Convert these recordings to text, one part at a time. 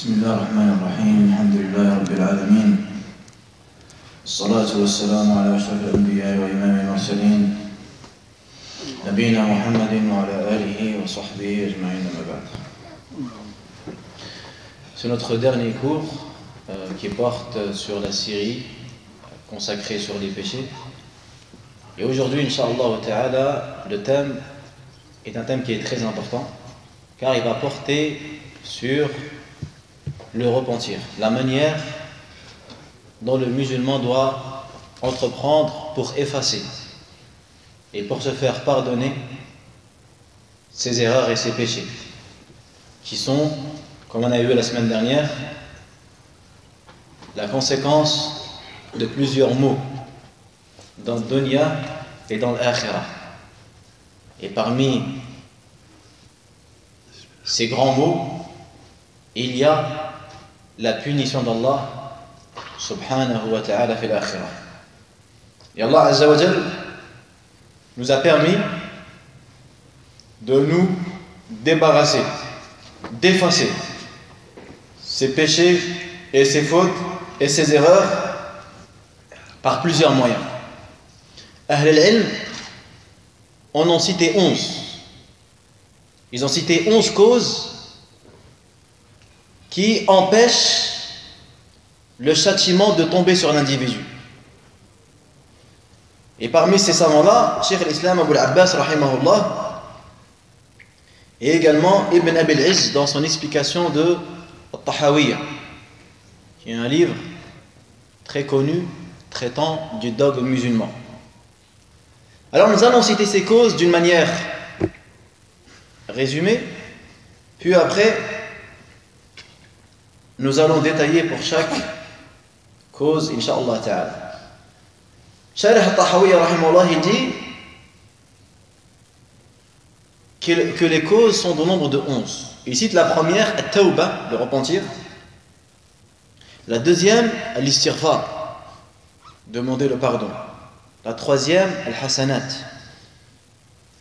بسم الله الرحمن الرحيم الحمد لله رب العالمين الصلاة والسلام على أشرف الأنبياء وإمام المرسلين نبينا محمد وعلى آله وصحبه أجمعين أما بعد. C'est notre dernier cours qui porte sur la série consacrée sur les péchés. Et aujourd'hui, Inch'Allah Ta'ala, le thème est un thème qui est très important car il va porter sur le repentir, la manière dont le musulman doit entreprendre pour effacer et pour se faire pardonner ses erreurs et ses péchés, qui sont, comme on a vu la semaine dernière, la conséquence de plusieurs maux dans le dunya et dans l'akhirah. Et parmi ces grands maux, il y a la punition d'Allah subhanahu wa ta'ala fil akhirah. Et Allah azza wa jal nous a permis de nous débarrasser, d'effacer ces péchés et ces fautes et ces erreurs par plusieurs moyens. Ahl al-ilm en ont cité 11. Ils ont cité 11 causes qui empêche le châtiment de tomber sur l'individu. Et parmi ces savants-là, Cheikh al-Islam Abu al-Abbas rahimahullah et également Ibn Abi al-Izz dans son explication de Al-Tahawiyya, qui est un livre très connu traitant du dogme musulman. Alors nous allons citer ces causes d'une manière résumée, puis après nous allons détailler pour chaque cause, Inch'Allah Ta'ala. Sharih al-Tahawiyya rahimahullah, il dit que les causes sont au nombre de 11. Il cite la première, at-tawba, le repentir. La deuxième, al-istighfar, demander le pardon. La troisième, al-hasanat,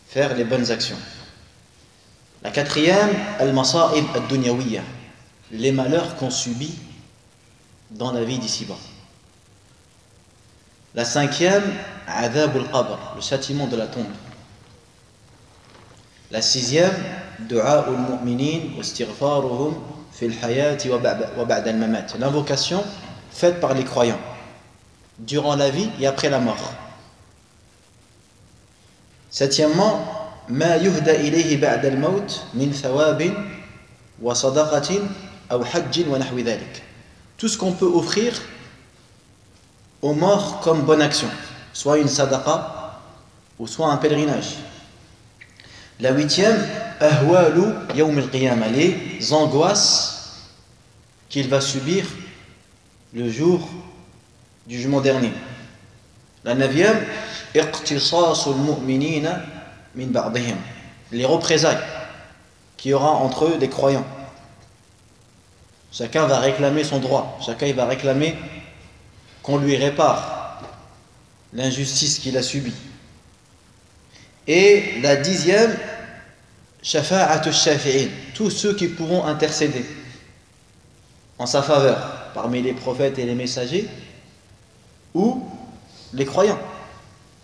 faire les bonnes actions. La quatrième, al-masa'ib ad-dunyawiyya, les malheurs qu'on subit dans la vie d'ici-bas. La cinquième, adhab al-qabr, le châtiment de la tombe. La sixième, du'a al-mu'minin wa istighfaruhum fil hayati wa ba'da al-mamat, l'invocation faite par les croyants durant la vie et après la mort. Septièmement, ma yuhda ilayhi ba'da al-maut min thawabin wa sadaqatin aw hajjin wa nahwi dhalik. Tout ce qu'on peut offrir aux morts comme bonne action, soit une sadaqa ou soit un pèlerinage. La huitième, ahwalu yawm al-qiyamah, les angoisses qu'il va subir le jour du jugement dernier. La neuvième, iqtisasul mu'minina min ba'dihim, les représailles qu'il y aura entre eux des croyants. Chacun va réclamer son droit, chacun va réclamer qu'on lui répare l'injustice qu'il a subie. Et la dixième, shafa'atu shafi'in, tous ceux qui pourront intercéder en sa faveur parmi les prophètes et les messagers ou les croyants,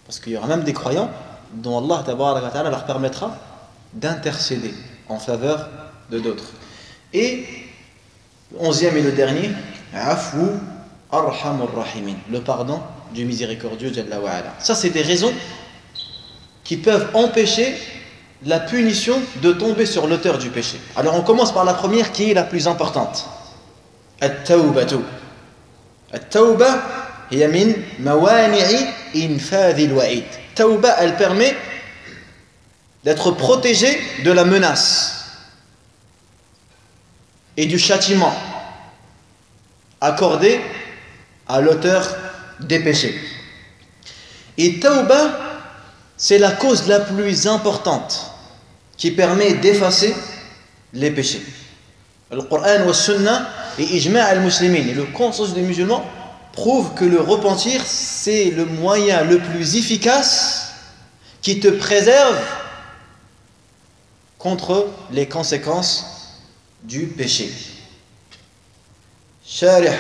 parce qu'il y aura même des croyants dont Allah tabaraka wa ta'ala leur permettra d'intercéder en faveur de d'autres. Et le 11e et le dernier, afu arhamur rahimin, le pardon du miséricordieux Jalla wa ala. Ça, c'est des raisons qui peuvent empêcher la punition de tomber sur l'auteur du péché. Alors on commence par la première qui est la plus importante. At-tawbatu. At-tawba hiya min mawani'i infadhil wa'id. Tawba, elle permet d'être protégé de la menace et du châtiment accordé à l'auteur des péchés. Et tawba, c'est la cause la plus importante qui permet d'effacer les péchés. Le Coran wa Sunna et ijma' al-muslimin, et le consensus des musulmans prouve que le repentir, c'est le moyen le plus efficace qui te préserve contre les conséquences du péché. Sharih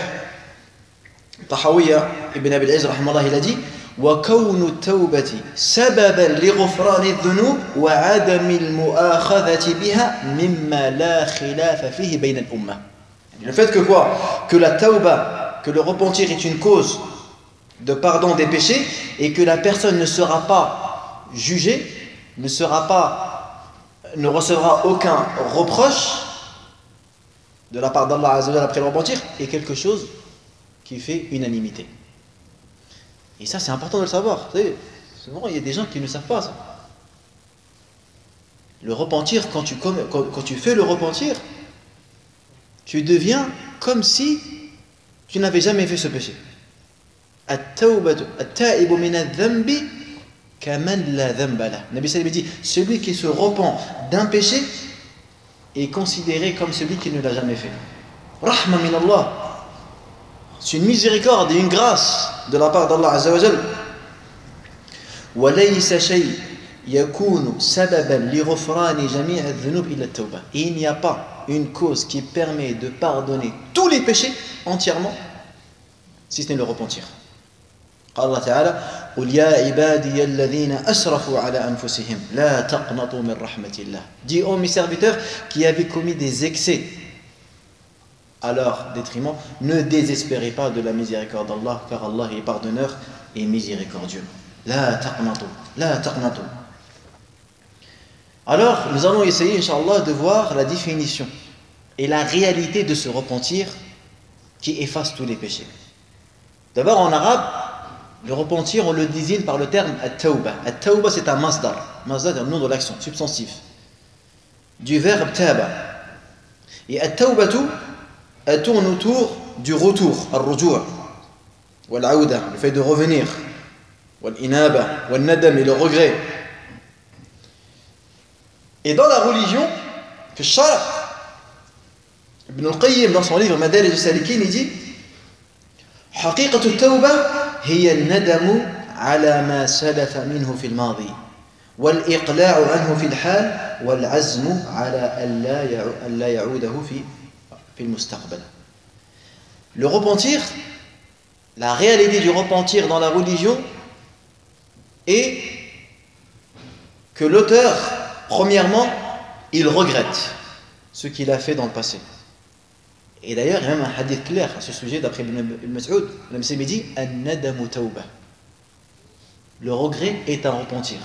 Tahawiyya ibn Abi al-Izz rahimahullah, il a dit وكون التوبة سببا لغفران الذنوب وعدم المؤاخذة بها مما لا خلاف فيه بين الأمة. Le fait que quoi? Que la tauba, que le repentir est une cause de pardon des péchés et que la personne ne sera pas jugée, ne recevra aucun reproche de la part d'Allah Azza wa Jalla après le repentir, est quelque chose qui fait unanimité. Et ça, c'est important de le savoir. Vous savez, souvent, il y a des gens qui ne savent pas ça. Le repentir, quand tu fais le repentir, tu deviens comme si tu n'avais jamais fait ce péché. At-tawbatu min adh-dhanbi kaman la dhanba lah. Nabi sallallahu alayhi wa sallam dit, celui qui se repent d'un péché est considéré comme celui qui ne l'a jamais fait. Rahma min Allah. C'est une miséricorde et une grâce de la part d'Allah Azza wa Jal. وَلَيْسَ شَيْءٍ يَكُونُ سَبَبًا لِغُفْرَانِ جَمِيعِ الذُّنُوبِ إِلَّا التَّوْبَةِ. Et il n'y a pas une cause qui permet de pardonner tous les péchés entièrement, si ce n'est le repentir. قال الله تعالى قُلْ يَا عِبَادِيَ الَّذِينَ أَسْرَفُوا عَلَى أَنفُسِهِمْ لَا تَقْنَطُوا مِنْ رَحْمَةِ اللَّهِ. Dis ô mes serviteurs qui avaient commis des excès à leur détriment, ne désespérez pas de la miséricorde d'Allah, car Allah est pardonneur et miséricordieux. La taqnatu, la taqnatu. Alors, nous allons essayer, Inch'Allah, de voir la définition et la réalité de ce repentir qui efface tous les péchés. D'abord, en arabe, le repentir, on le désigne par le terme at-tawba. At-tawba, c'est un masdar. Masdar est un nom de l'action, substantif, du verbe taba. Et at-tawbatu, elle tourne autour du retour, al-ruju', wal-aouda, le fait de revenir, wal-inaba, wal-nadam, et le regret. Et dans la religion, fi shara', Ibn al-Qayyim, dans son livre Madarij as-Salikin, il dit حقيقة التوبة هي الندم على ما سلف منه في الماضي والإقلاع عنه في الحال والعزم على ألا يعوده في المستقبل. Le repentir, la réalité du repentir dans la religion est que l'auteur, premièrement, il regrette ce qu'il a fait dans le passé. Et d'ailleurs, il y a même un hadith clair à ce sujet d'après Ibn Mas'ud. Le Messie dit An-nadamu tawba. Le regret est un repentir.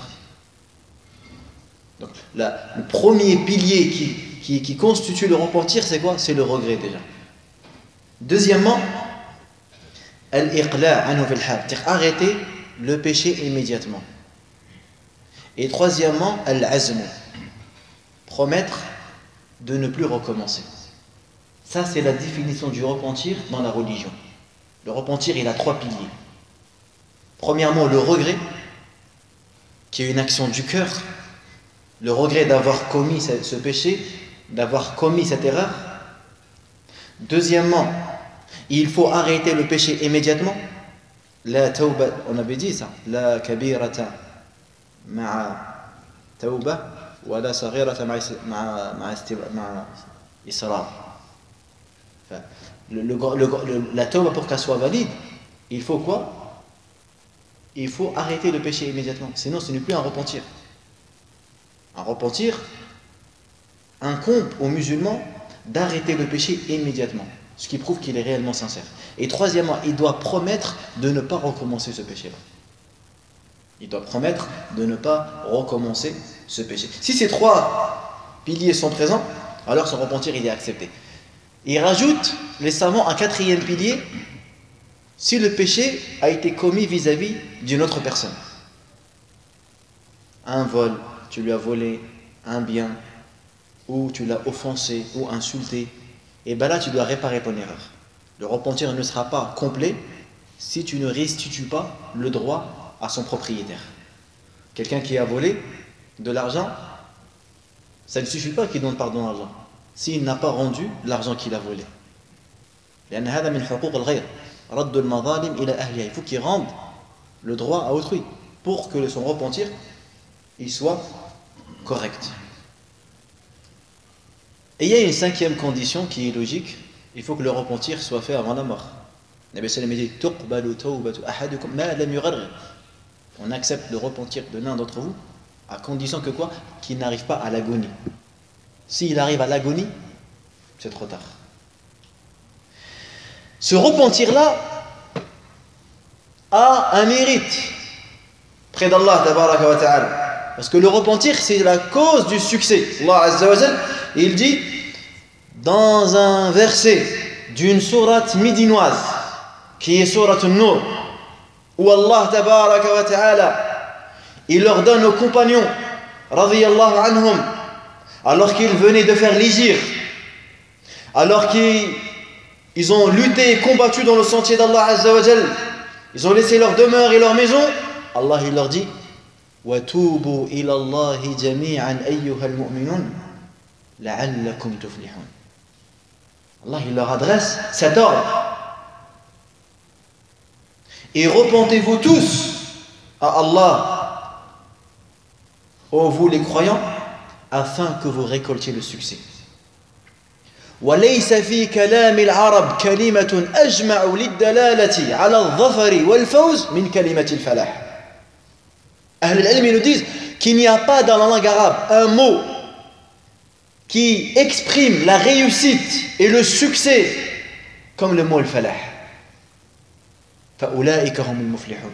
Donc, le premier pilier qui constitue le repentir, c'est quoi? C'est le regret déjà. Deuxièmement, al-iqla' anhu fil hal, c'est-à-dire arrêter le péché immédiatement. Et troisièmement, al-azmu, promettre de ne plus recommencer. Ça, c'est la définition du repentir dans la religion. Le repentir, il a trois piliers. Premièrement, le regret, qui est une action du cœur. Le regret d'avoir commis ce péché, d'avoir commis cette erreur. Deuxièmement, il faut arrêter le péché immédiatement. La tawba, on avait dit ça. La kabirata ma'a tawba wa la saghirata ma'a israr. La tawba, pour qu'elle soit valide, il faut quoi? Il faut arrêter le péché immédiatement. Sinon, ce n'est plus un repentir. Un repentir incombe aux musulmans d'arrêter le péché immédiatement, ce qui prouve qu'il est réellement sincère. Et troisièmement, il doit promettre de ne pas recommencer ce péché-là. Il doit promettre de ne pas recommencer ce péché. Si ces trois piliers sont présents, alors son repentir, il est accepté. Il rajoute, les savants, un quatrième pilier, si le péché a été commis vis-à-vis d'une autre personne. Un vol, tu lui as volé un bien, ou tu l'as offensé, ou insulté, et bien là tu dois réparer ton erreur. Le repentir ne sera pas complet si tu ne restitues pas le droit à son propriétaire. Quelqu'un qui a volé de l'argent, ça ne suffit pas qu'il donne pardon à l'argent s'il n'a pas rendu l'argent qu'il a volé. Il faut qu'il rende le droit à autrui pour que son repentir il soit correct. Et il y a une cinquième condition qui est logique, il faut que le repentir soit fait avant la mort. Nabi sallam dit tuqbalu tawbatu ahadukum ma lam yughargir. On accepte le repentir de l'un d'entre vous à condition que quoi? Qu'il n'arrive pas à l'agonie. S'il arrive à l'agonie, c'est trop tard. Ce repentir-là a un mérite près d'Allah tabaraka wa ta'ala. Parce que le repentir, c'est la cause du succès. Allah Azza wa Jal, il dit dans un verset d'une sourate médinoise qui est sourate An-Nur, où Allah tabaraka wa ta'ala il leur donne aux compagnons radiyallahu anhum, alors qu'ils venaient de faire l'hijr, alors qu'ils ont lutté et combattu dans le sentier d'Allah Azza wa Jal, ils ont laissé leur demeure et leur maison, Allah il leur dit وَتُوبُوا إِلَى اللَّهِ جَمِيعًا أَيُّهَا الْمُؤْمِنُونَ لَعَلَّكُمْ تُفْلِحُونَ. Allah il leur adresse cet ordre. Et repentez-vous tous à Allah, ô vous les croyants, afin que vous récoltiez le succès. وَلَيْسَ فِي كَلَامِ الْعَرَبِ كَلِمَةٌ أَجْمَعُ لِلدَّلَالَةِ عَلَى الظَّفَرِ وَالْفَوْزِ مِنْ كَلِمَةِ الْفَلَاحِ. Ahl al-Ilm nous disent qu'il n'y a pas dans la langue arabe un mot qui exprime la réussite et le succès comme le mot al-falah. فَأُولَٰئِكَ هُمُ الْمُفْلِحُونَ.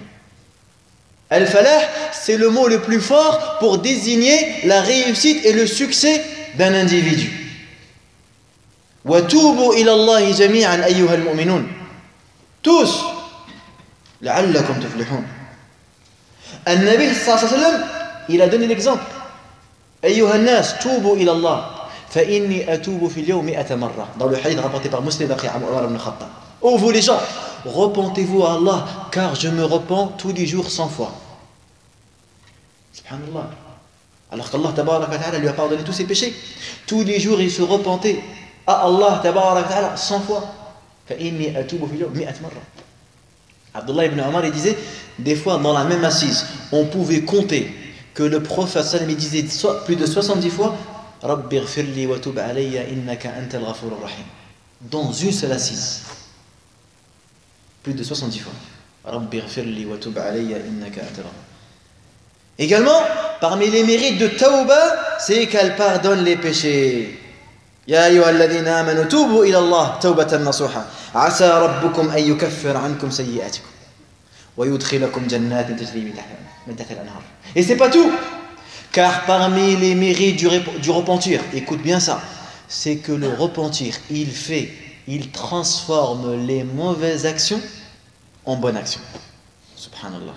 Al-falah, c'est le mot le plus fort pour désigner la réussite et le succès d'un individu. وَتُوبُوا إِلَى اللَّهِ جَمِيعًا أَيُّهَا الْمُؤْمِنُونَ. Tous, لَعَلَّكُمْ تُفْلِحُونَ. النبي صلى الله عليه وسلم il a donné l'exemple. أيها الناس توبوا إلى الله فإني أتوب في اليوم 100 مرة. Dans le hadith rapporté par Muslim d'après Omar ibn Khattab. Ô vous les gens, repentez-vous à Allah, car je me repens tous les jours 100 fois. Subhanallah. Alors qu'Allah tabaraka wa ta'ala lui a pardonné tous ses péchés. Tous les jours il se repentait à Allah tabaraka wa ta'ala 100 fois. فإني أتوب في اليوم 100 مرة. Abdullah ibn Omar il disait, des fois dans la même assise, on pouvait compter que le prophète sallam disait plus de 70 fois Rabbi ghfirli wa tub alayya innaka antal ghafurur rahim. Dans une seule assise. Plus de 70 fois. Rabbi ghfirli wa tub alayya innaka antal ghafurur. Également, parmi les mérites de Tawbah, c'est qu'elle pardonne les péchés. يا أيها الذين آمنوا توبوا إلى الله توبة نصوحا عسى ربكم أن يكفر عنكم سيئاتكم ويدخلكم جنات تجري من تحتها الأنهار. Et c'est pas tout, car parmi les mérites du repentir, écoute bien ça, c'est que le repentir, il transforme les mauvaises actions en bonnes actions. Subhanallah.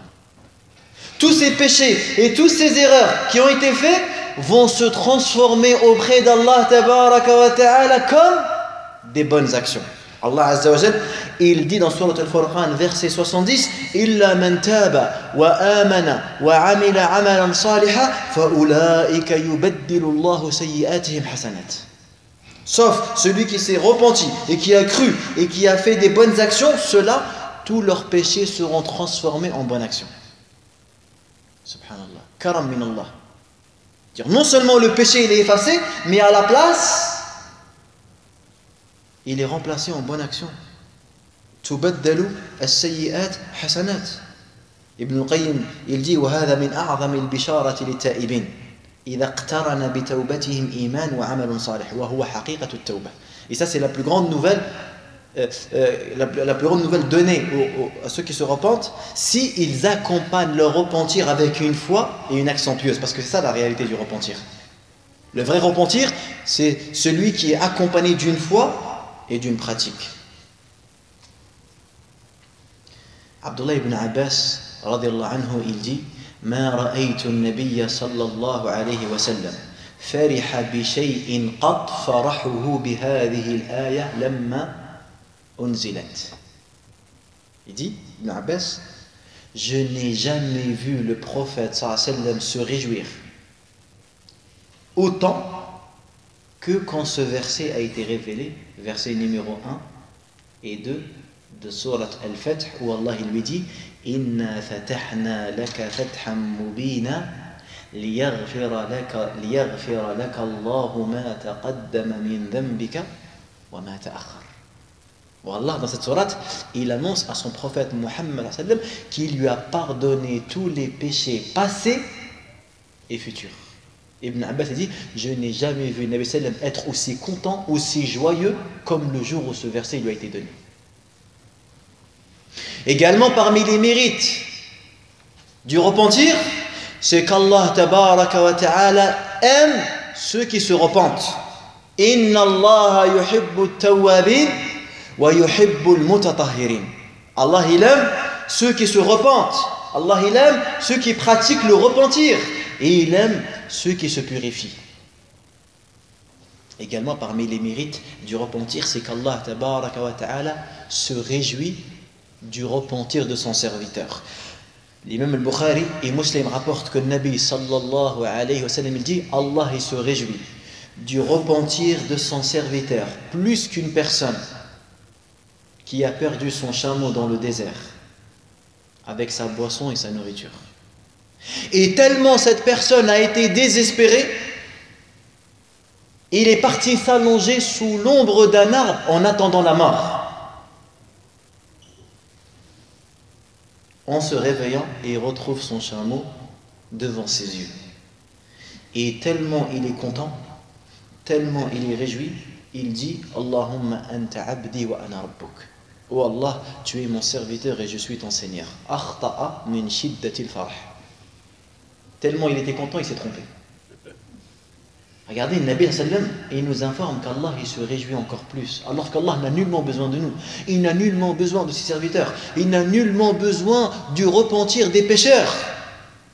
Tous ces péchés et toutes ces erreurs qui ont été faits vont se transformer auprès d'Allah tabaraka wa ta'ala comme des bonnes actions. Allah Azza wa Jal, il dit dans Surat Al-Furqan, verset 70, إِلَّا مَنْ تَابَ وَآمَنَ وَعَمِلَ عَمَلًا صَالِحًا فَأُولَٰئِكَ يُبَدِّلُ اللَّهُ سَيِّئَاتِهِمْ حَسَنَاتٍ. Sauf celui qui s'est repenti et qui a cru et qui a fait des bonnes actions, ceux-là, tous leurs péchés seront transformés en bonnes actions. Subhanallah. Karam min Allah. Non seulement le péché il est effacé, mais à la place, il est remplacé en bonne action. تُبَدَّلُ السَّيِّئَاتِ حَسَنَاتٍ. Ibn al-Qayyim, il dit وَهَذَا مِنْ أَعْظَمِ الْبِشَارَةِ لِلتَّائِبِينَ إِذَا اقْتَرَنَ بِتَوْبَتِهِمْ إِيمَانٌ وَعَمَلٌ صَالِحٌ وَهُوَ حَقِيقَةُ التَّوْبَةِ. Et ça c'est la plus grande nouvelle, la plus grande nouvelle donnée à ceux qui se repentent, si ils accompagnent leur repentir avec une foi et une action pieuse, parce que c'est ça la réalité du repentir. Le vrai repentir, c'est celui qui est accompagné d'une foi et d'une pratique. Abdullah ibn Abbas radiyallahu anhu, il dit ما رأيت النبي صلى الله عليه وسلم فرح بشيء قط فرحه بهذه الآية لما أنزلت. Il dit, Ibn Abbas, je n'ai jamais vu le prophète sallallahu alayhi wa sallam se réjouir autant que quand ce verset a été révélé, verset numéro 1 et 2 de Surat Al-Fath, où Allah il lui dit Inna fatahna laka fathan mubina liyaghfira laka Allahu ma taqaddama min dhanbika wa ma ta'akhkhar. Allah, dans cette sourate, il annonce à son prophète Muhammad qu'il lui a pardonné tous les péchés passés et futurs. Ibn Abbas a dit, je n'ai jamais vu Nabi sallam être aussi content, aussi joyeux comme le jour où ce verset lui a été donné. Également parmi les mérites du repentir, c'est qu'Allah tabaraka wa ta'ala aime ceux qui se repentent. Inna Allah yuhibbu at-tawwabin wa yuhibbu al-mutatahhirin. Allah il aime ceux qui se repentent. Allah il aime ceux qui pratiquent le repentir et il aime ceux qui se purifient. Également parmi les mérites du repentir, c'est qu'Allah tabaraka wa ta'ala se réjouit du repentir de son serviteur. L'imam al-Bukhari et Muslim rapportent que le Nabi sallallahu alayhi wa sallam il dit, Allah il se réjouit du repentir de son serviteur plus qu'une personne qui a perdu son chameau dans le désert avec sa boisson et sa nourriture. Et tellement cette personne a été désespérée, il est parti s'allonger sous l'ombre d'un arbre en attendant la mort. En se réveillant, il retrouve son chameau devant ses yeux. Et tellement il est content, tellement il est réjoui, il dit Allahumma anta abdi wa ana rabbuk. Oh Allah, tu es mon serviteur et je suis ton Seigneur. Akhta'a min shiddatil farh. Tellement il était content, il s'est trompé. Regardez, le Nabi sallam, il nous informe qu'Allah il se réjouit encore plus, alors qu'Allah n'a nullement besoin de nous, il n'a nullement besoin de ses serviteurs, il n'a nullement besoin du repentir des pécheurs.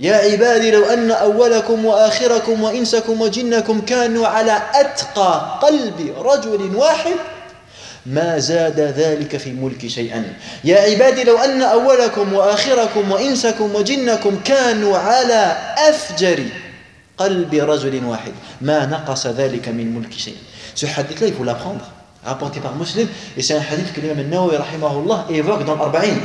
Ya ibadi law anna awwalakum wa akhirakum wa insakum wa jinnakum kanu ala atqa qalbi rajulin wahid ما زاد ذلك في ملك شيئا يا عبادي لو أن أولكم وآخركم وإنسكم وجنكم كانوا على أفجر قلب رجل واحد ما نقص ذلك من ملك شيء. Ce hadith là il faut l'apprendre, rapporté par Muslim, et c'est un hadith que l'imam al-Nawawi rahimahullah évoque dans l'Arba'in.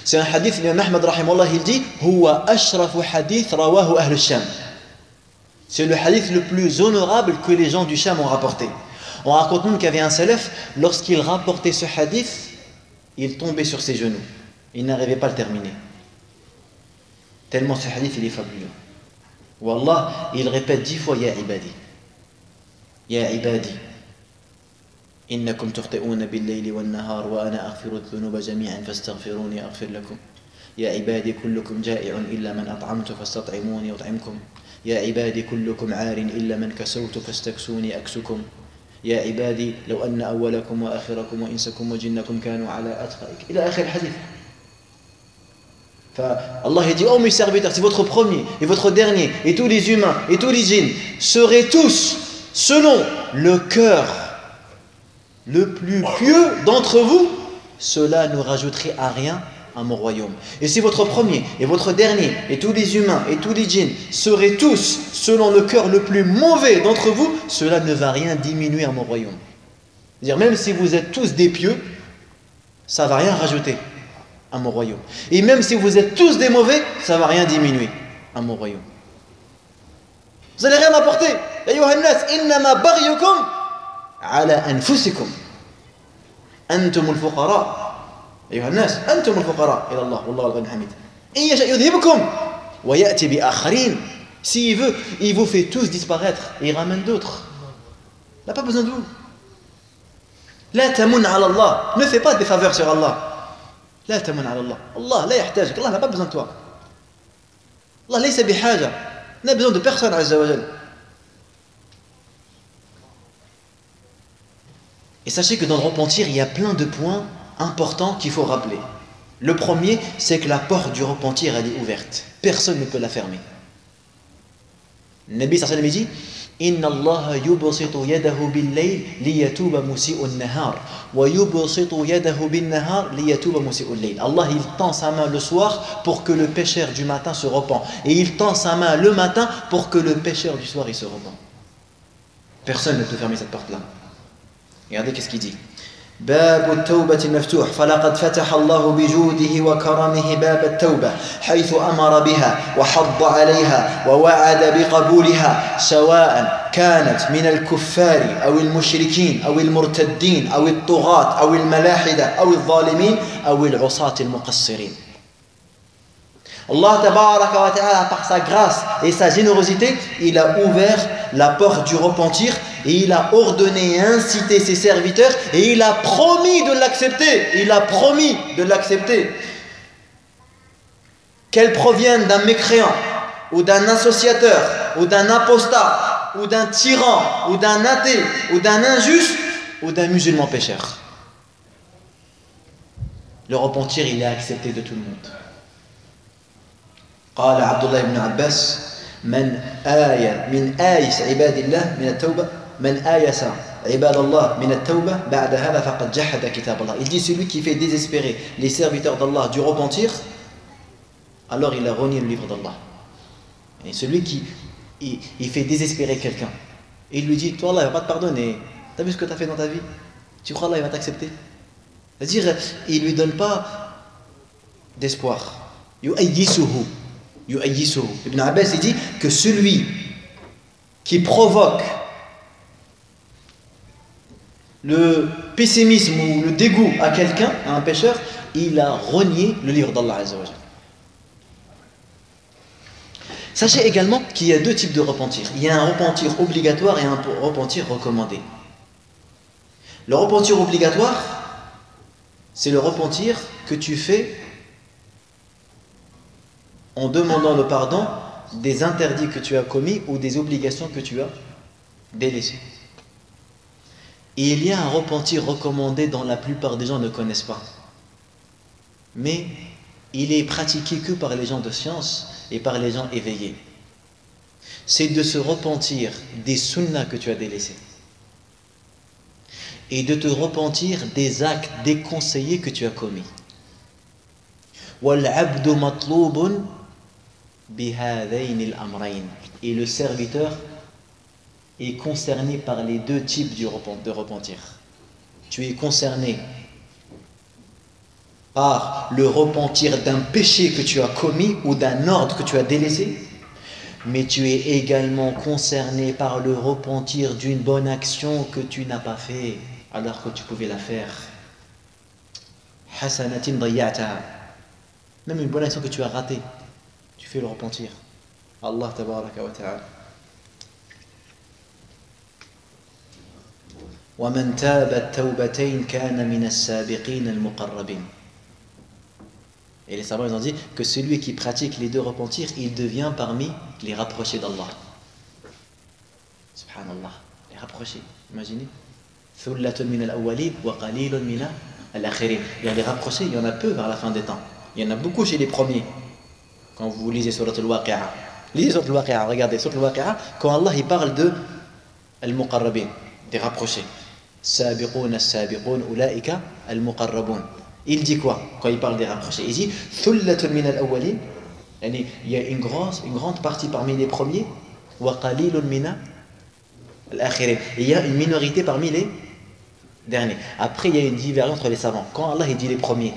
C'est un hadith, l'imam Ahmad rahimahullah il dit huwa ashrafu hadith rawahu ahl al-Sham. C'est le hadith le plus honorable que les gens du Sham ont rapporté. On raconte même qu'il y avait un salaf, lorsqu'il rapportait ce hadith, il tombait sur ses genoux. Il n'arrivait pas à le terminer. Tellement ce hadith il est fabuleux. Wallah, il répète 10 fois Ya ibadi. Ya ibadi. Innakum tukhti'una bil-layli wan-nahar wa ana aghfiru adh-dhunuba jami'an fastaghfiruni aghfir lakum. Ya ibadi kullukum ja'i'un illa man at'amtu fastat'imuni ut'imkum. Ya ibadi kullukum 'arin illa man kasawtu fastaksuni aksukum. يا عبادي لو أن أولكم وآخركم وإنسكم وجنكم كانوا على أتقى إلى آخر الحديث. فالله dit oh mes serviteurs, si votre premier et votre dernier et tous les humains et tous les djinns seraient tous selon le cœur le plus pieux d'entre vous, cela ne rajouterait à rien à mon royaume. Et si votre premier et votre dernier et tous les humains et tous les djinns seraient tous selon le cœur le plus mauvais d'entre vous, cela ne va rien diminuer à mon royaume. C'est-à-dire même si vous êtes tous des pieux, ça ne va rien rajouter à mon royaume. Et même si vous êtes tous des mauvais, ça ne va rien diminuer à mon royaume. Vous n'allez rien apporter. Ayyuhan nas, innama baghiyukum ala anfusikum. Antumul fuqara. أيها الناس أنتم الفقراء إلى الله والله الغني الحميد إن يشاء يذهبكم ويأتي بآخرين. S'il veut, il vous fait tous disparaître et il ramène d'autres. Il n'a pas besoin de vous. لا تمن على الله. Ne fais pas des faveurs sur Allah. لا تمن على الله. Allah لا يحتاجك. Allah n'a pas besoin de toi. Allah ليس بحاجة. Il n'a besoin de personne عز وجل. Et sachez que dans le repentir, il y a plein de points important qu'il faut rappeler. Le premier, c'est que la porte du repentir elle est ouverte. Personne ne peut la fermer. Le Nabi sallallahu alayhi wa sallam dit Inna Allah yubsitu yadahu bil-layl liyatuba musi'u an-nahar wa yubsitu yadahu bin-nahar liyatuba musi'u al-layl. Allah il tend sa main le soir pour que le pécheur du matin se repent et il tend sa main le matin pour que le pécheur du soir il se repent. Personne ne peut fermer cette porte là. Regardez qu'est-ce qu'il dit. باب التوبة مفتوح فلقد فتح الله بجوده وكرمه باب التوبة حيث أمر بها وحض عليها ووعد بقبولها سواء كانت من الكفار أو المشركين أو المرتدين أو الطغاة أو الملاحدة أو الظالمين أو العصاة المقصرين. Allah tabaraka wa ta'ala, par sa grâce et sa générosité, il a ouvert la porte du repentir et il a ordonné et incité ses serviteurs et il a promis de l'accepter. Il a promis de l'accepter. Qu'elle provienne d'un mécréant ou d'un associateur ou d'un apostat ou d'un tyran ou d'un athée ou d'un injuste ou d'un musulman pécheur. Le repentir, il est accepté de tout le monde. قال عبد الله بن عباس من آيس عباد الله من التوبة من آيس عباد الله من التوبة بعد هذا فقد جحد كتاب الله. Il dit celui qui fait désespérer les serviteurs d'Allah du repentir, alors il a renié le livre d'Allah. Et celui qui il fait désespérer quelqu'un, et il lui dit toi Allah il va pas te pardonner, t'as vu ce que tu as fait dans ta vie, tu crois Allah il va t'accepter? C'est-à-dire il lui donne pas d'espoir. Ibn Abbas il dit que celui qui provoque le pessimisme ou le dégoût à quelqu'un, à un pécheur, il a renié le livre d'Allah Azza wa Jalla. Sachez également qu'il y a deux types de repentir. Il y a un repentir obligatoire et un repentir recommandé. Le repentir obligatoire, c'est le repentir que tu fais en demandant le pardon des interdits que tu as commis ou des obligations que tu as délaissées. Et il y a un repentir recommandé dont la plupart des gens ne connaissent pas. Mais il est pratiqué que par les gens de science et par les gens éveillés. C'est de se repentir des sunnas que tu as délaissés. Et de te repentir des actes déconseillés que tu as commis. وَالْعَبْدُ مَطْلُوبٌ بِهَذَيْنِ الْأَمْرَيْنِ. Et le serviteur est concerné par les deux types de repentir. Tu es concerné par le repentir d'un péché que tu as commis ou d'un ordre que tu as délaissé, mais tu es également concerné par le repentir d'une bonne action que tu n'as pas fait alors que tu pouvais la faire. Hasanatin dayya'taha. Même une bonne action que tu as ratée, tu fais le repentir. Allah tabaraka wa ta'ala. وَمَنْ تَابَ التَّوْبَتَيْنِ كَانَ مِنَ السَّابِقِينَ الْمُقَرَّبِينَ. Et les savants ils ont dit que celui qui pratique les deux repentirs, il devient parmi les rapprochés d'Allah. Subhanallah, les rapprochés, imaginez. ثُلَّةٌ مِنَ الْأَوَّلِينَ وَقَلِيلٌ مِنَ الْآخِرِينَ. Il y a les rapprochés, il y en a peu vers la fin des temps. Il y en a beaucoup chez les premiers. Quand vous lisez Surat al-Waqi'a, lisez Surat al-Waqi'a, regardez Surat al-Waqi'a, quand Allah il parle de al-Muqarrabin, des rapprochés. Sabiqun as-sabiqun ulaika al-muqarrabun. Il dit quoi quand il parle des rapprochés? Il dit thullatun min al-awwalin, il y a une grande partie parmi les premiers, wa qalilun min al-akhirin. Il y a une minorité parmi les derniers. Après il y a une divergence entre les savants. Quand Allah il dit les premiers,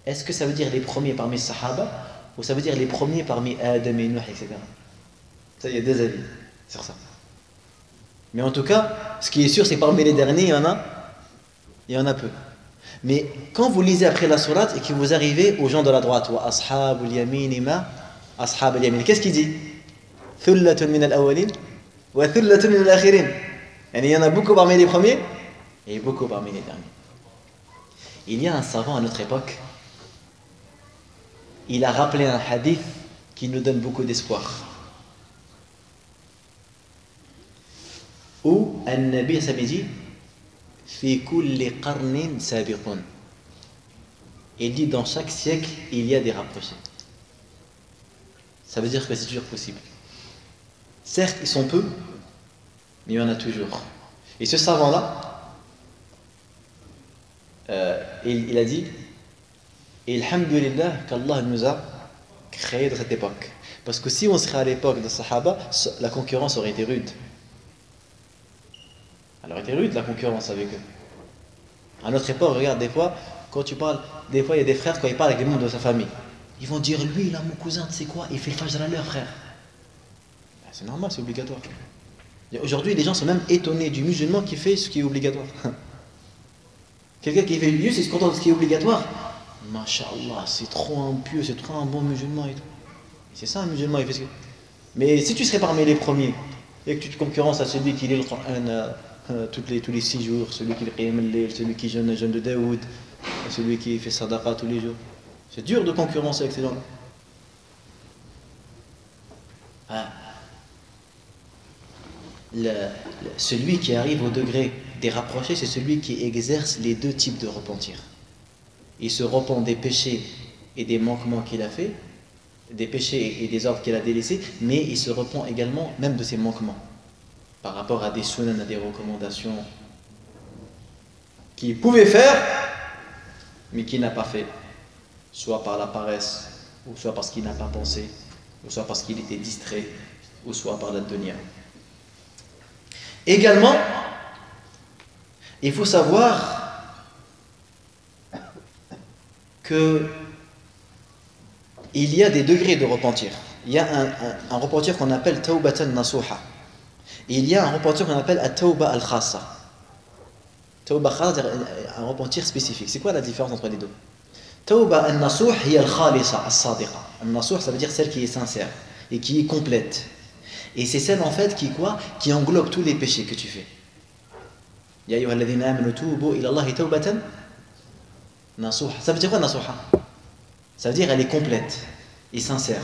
est-ce que ça veut dire les premiers parmi les sahaba ou ça veut dire les premiers parmi Adam et Nuh, etc. Ça, il y a deux avis sur ça. Mais en tout cas, ce qui est sûr, c'est que parmi les derniers, il y en a peu. Mais quand vous lisez après la sourate et que vous arrivez aux gens de la droite, wa ashabul yamin ma ashab al-yamin, qu'est-ce qu'il dit? Thullatun min al-awwalin wa thullatun min al-akhirin. Il y en a beaucoup parmi les premiers et beaucoup parmi les derniers. Il y a un savant à notre époque, il a rappelé un hadith qui nous donne beaucoup d'espoir. Où An-Nabi s'avait dit fi kulli qarnin sabiqun. Il dit dans chaque siècle il y a des rapprochés. Ça veut dire que c'est toujours possible. Certes ils sont peu, mais il y en a toujours. Et ce savant là il a dit et alhamdulillah qu'Allah nous a créé dans cette époque, parce que si on serait à l'époque des Sahaba, la concurrence aurait été rude. Elle aurait été rude la concurrence avec eux. À notre époque, regarde, des fois, quand tu parles, des fois il y a des frères, quand ils parlent avec des membres de sa famille, ils vont dire lui, là, mon cousin, tu sais quoi, il fait le fajr à l'heure, frère. C'est normal, c'est obligatoire. Aujourd'hui, les gens sont même étonnés du musulman qui fait ce qui est obligatoire. Quelqu'un qui fait le mieux, c'est se contente de ce qui est obligatoire. Masha'Allah, c'est trop un pieux, c'est trop un bon musulman et tout. C'est ça un musulman, il fait ce que... Mais si tu serais parmi les premiers, et que tu te concurrences à celui qui lit le Coran tous les 6 jours, celui qui lit Qiyam al-Layl, celui qui jeûne de Daoud, celui qui fait sadaqa tous les jours, c'est dur de concurrencer avec ces gens-là. Ah. Celui qui arrive au degré des rapprochés, c'est celui qui exerce les deux types de repentir. Il se repent des péchés et des manquements qu'il a fait, des péchés et des ordres qu'il a délaissés, mais il se repent également même de ses manquements par rapport à des sunan, à des recommandations qu'il pouvait faire mais qu'il n'a pas fait, soit par la paresse, ou soit parce qu'il n'a pas pensé, ou soit parce qu'il était distrait, ou soit par la dunya. Également, il faut savoir que il y a des degrés de repentir. Il y a un repentir qu'on appelle tawbatan nasuha. Et il y a un repentir qu'on appelle at-tawba al-khassa. Tawba khassa, c'est un repentir spécifique. C'est quoi la différence entre les deux? Tawba al-nasuh hiya al-khalisa as-sadiqa. Al-nasuh, ça veut dire celle qui est sincère et qui est complète. Et c'est celle en fait qui englobe tous les péchés que tu fais. Ya ayyuhalladhina amanu tubu ila Allahi tawbatan nasuha. Ça veut dire quoi nasuha? Ça veut dire elle est complète et sincère.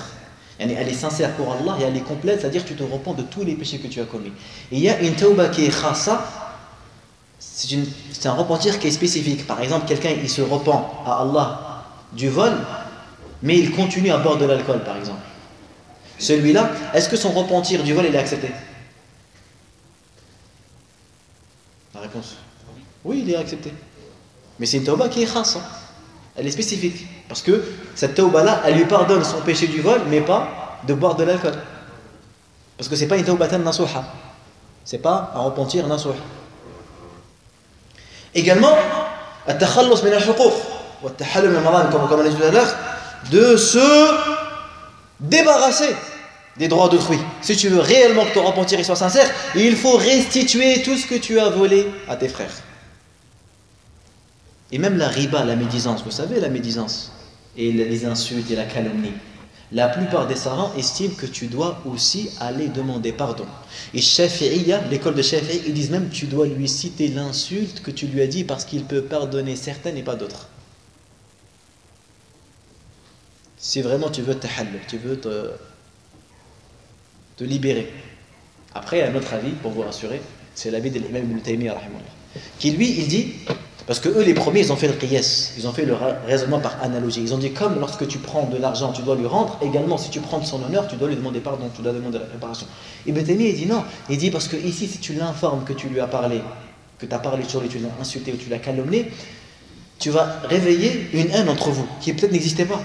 Elle est sincère pour Allah et elle est complète, c'est-à-dire que tu te repens de tous les péchés que tu as commis. Et il y a une tawba qui est khassa, c'est un repentir qui est spécifique. Par exemple, quelqu'un il se repent à Allah du vol, mais il continue à boire de l'alcool par exemple. Celui-là, est-ce que son repentir du vol il est accepté? La réponse, oui, il est accepté. Mais c'est une tawba qui est khassa. Elle est spécifique. Parce que cette tawba-là, elle lui pardonne son péché du vol, mais pas de boire de l'alcool. Parce que c'est pas une tawbatan nasuha. C'est pas un repentir nasuha. Également, at-takhallus min al-huquq wa at-tahallul min al-madhan, comme on a dit tout à l'heure, de se débarrasser des droits d'autrui. Si tu veux réellement que ton repentir soit sincère, il faut restituer tout ce que tu as volé à tes frères. Et même la riba, la médisance, vous savez la médisance, et les insultes et la calomnie, la plupart des savants estiment que tu dois aussi aller demander pardon. Et Shafi'iyya, l'école de Shafi'i, ils disent même que tu dois lui citer l'insulte que tu lui as dit parce qu'il peut pardonner certaines et pas d'autres. Si vraiment tu veux tahallul, tu veux te libérer. Après, un autre avis, pour vous rassurer, c'est l'avis de l'imam Ibn Taymiyyah, qui lui, il dit... Parce que eux, les premiers, ils ont fait le qiyas, ils ont fait le raisonnement par analogie. Ils ont dit comme lorsque tu prends de l'argent, tu dois lui rendre, également si tu prends de son honneur, tu dois lui demander pardon, tu dois demander la réparation. Ibn Taymiyyah, il dit non. Il dit parce que ici, si tu l'informes que tu lui as parlé, que tu as parlé sur lui, tu l'as insulté ou tu l'as calomné, tu vas réveiller une haine entre vous qui peut-être n'existait pas.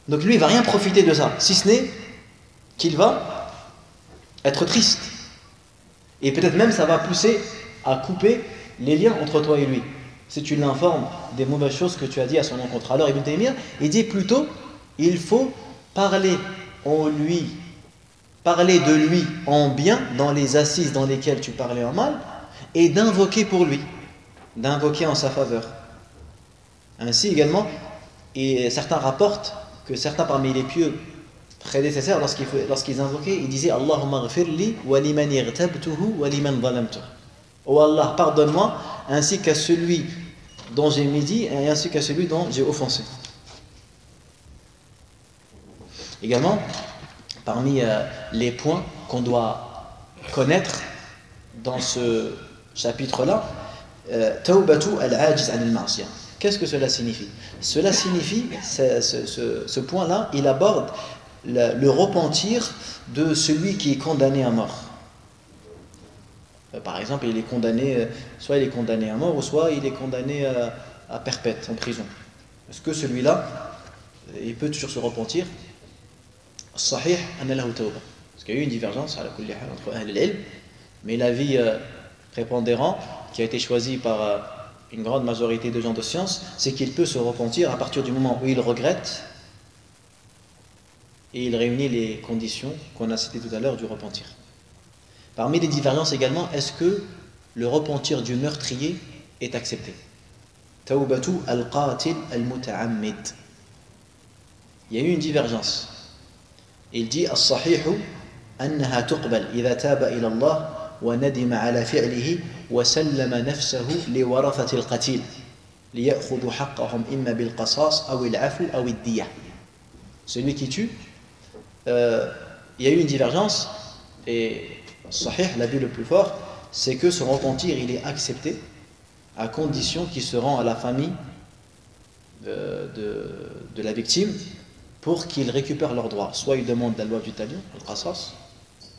Donc lui, il ne va rien profiter de ça, si ce n'est qu'il va être triste. Et peut-être même ça va pousser à couper les liens entre toi et lui, si tu l'informes des mauvaises choses que tu as dit à son encontre. Alors Ibn Taymiyyah, il dit plutôt, il faut parler de lui en bien dans les assises dans lesquelles tu parlais en mal, et d'invoquer pour lui, d'invoquer en sa faveur. Ainsi également, et certains rapportent que certains parmi les pieux prédécesseurs, lorsqu'ils invoquaient, ils disaient Allahumma ghfirli wa liman irtabtuhu wa liman zalamtuhu. Oh Allah, pardonne-moi, ainsi qu'à celui dont j'ai médit et ainsi qu'à celui dont j'ai offensé. Également, parmi les points qu'on doit connaître dans ce chapitre-là, Tawbatu al-ajiz an al-ma'siyah. Qu'est-ce que cela signifie? Cela signifie, ce point-là, il aborde le repentir de celui qui est condamné à mort. Par exemple, il est condamné, soit il est condamné à mort, ou soit il est condamné à perpète, en prison. Est-ce que celui-là, il peut toujours se repentir? Sahih, anna lahu tawba. Parce qu'il y a eu une divergence entre Ahl al-Ilm, mais l'avis prépondérant, qui a été choisi par une grande majorité de gens de science, c'est qu'il peut se repentir à partir du moment où il regrette et il réunit les conditions qu'on a citées tout à l'heure du repentir. Parmi les divergences également, est-ce que le repentir du meurtrier est accepté? Tawbatu al-qatil al-muta'ammid. Il y a eu une divergence. Il dit as-sahihu annaha tuqbal idha taba ila Allah wa nadima ala fi'lihi wa sallama nafsahu li warathati al-qatil liya'khudhu haqqahum imma bil qasas aw al-'afw aw ad-diyah. Celui qui tue, il y a eu une divergence et Sahih, l'avis le plus fort, c'est que son repentir il est accepté à condition qu'il se rend à la famille de la victime pour qu'ils récupèrent leurs droits. Soit il demande la loi du talion, le qasas,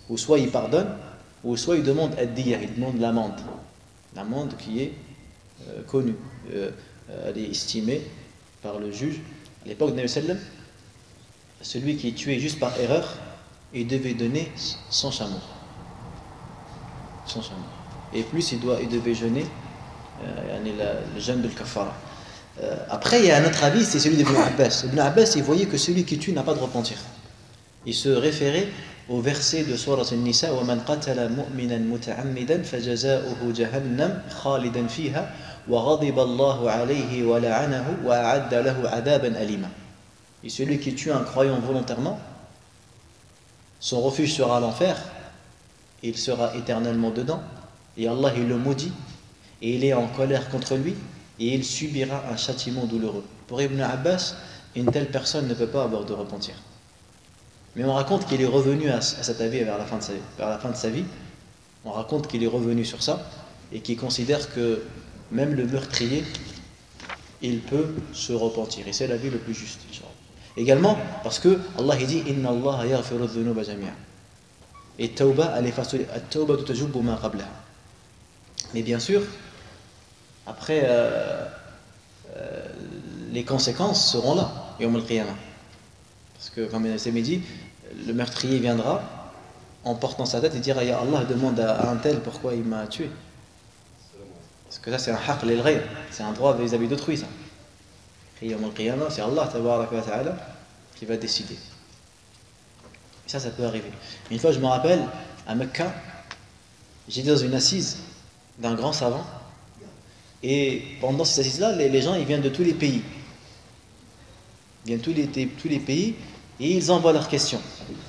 ou soit il pardonne, ou soit il demande ad-diyah, il demande l'amende. L'amende qui est connue, elle est estimée par le juge. À l'époque de Nabi sallam, celui qui est tué juste par erreur, il devait donner 100 chameaux. 100 chameaux. Et plus il devait jeûner le jeûne de kafara. Après il y a un autre avis, c'est celui d'Ibn Abbas. Ibn Abbas il voyait que celui qui tue n'a pas de repentir. Il se référait au verset de Surat An-Nisa وَمَنْ قَتَلَ مُؤْمِنًا مُتَعَمِّدًا فَجَزَاؤُهُ جَهَنَّمْ خَالِدًا فِيهَا وَغَضِبَ اللَّهُ عَلَيْهِ وَلَعَنَهُ وَأَعَدَّ لَهُ عَذَابًا أَلِيمًا. Et celui qui tue un croyant volontairement, son refuge sera l'enfer, il sera éternellement dedans, et Allah il le maudit, et il est en colère contre lui, et il subira un châtiment douloureux. Pour Ibn Abbas, une telle personne ne peut pas avoir de repentir. Mais on raconte qu'il est revenu à cet avis vers la fin de sa vie. On raconte qu'il est revenu sur ça, et qu'il considère que même le meurtrier, il peut se repentir. Et c'est l'avis le plus juste. Également, parce que Allah il dit Inna Allah yaghfiru dhunuba jami'a. Et Tawba, elle efface at-tawba tajubbu ma qablaha. Mais bien sûr, après, les conséquences seront là, yawm al-qiyamah. Parce que, comme il s'est dit, le meurtrier viendra en portant sa tête et dira Ya Allah, demande à un tel pourquoi il m'a tué. Parce que ça, c'est un haqq lil ghayr, c'est un droit vis-à-vis d'autrui, ça. Et yawm al-qiyamah, c'est Allah tabaraka wa ta'ala qui va décider. Et ça peut arriver. Une fois, je me rappelle, à Mecca, j'étais dans une assise d'un grand savant. Et pendant cette assise-là, les gens ils viennent de tous les pays. Ils viennent de tous les pays et ils envoient leurs questions.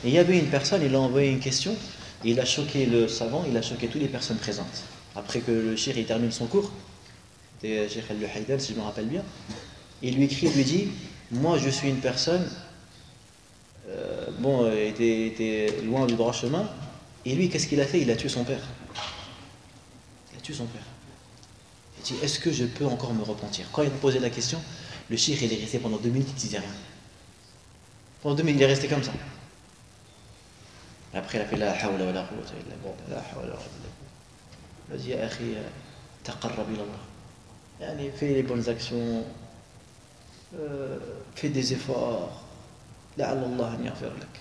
Et il y avait une personne, il a envoyé une question et il a choqué le savant, il a choqué toutes les personnes présentes. Après que le shir il termine son cours, c'était Cheikh Al-Haydan si je me rappelle bien, il lui écrit, il lui dit moi je suis une personne était loin du droit chemin, et lui qu'est-ce qu'il a fait? Il a tué son père. Il a tué son père. Il dit est-ce que je peux encore me repentir? Quand il a posé la question, le cheikh il est resté pendant 2 minutes, il disait rien. Pendant 2 minutes, il est resté comme ça. Après il a fait la hawla wa la quwwata illa billah, la hawla wa la quwwata. Il a dit ya akhi taqarrab ila Allah. Yani fais les bonnes actions, fais des efforts. La'alla Allah an yaghfir lak.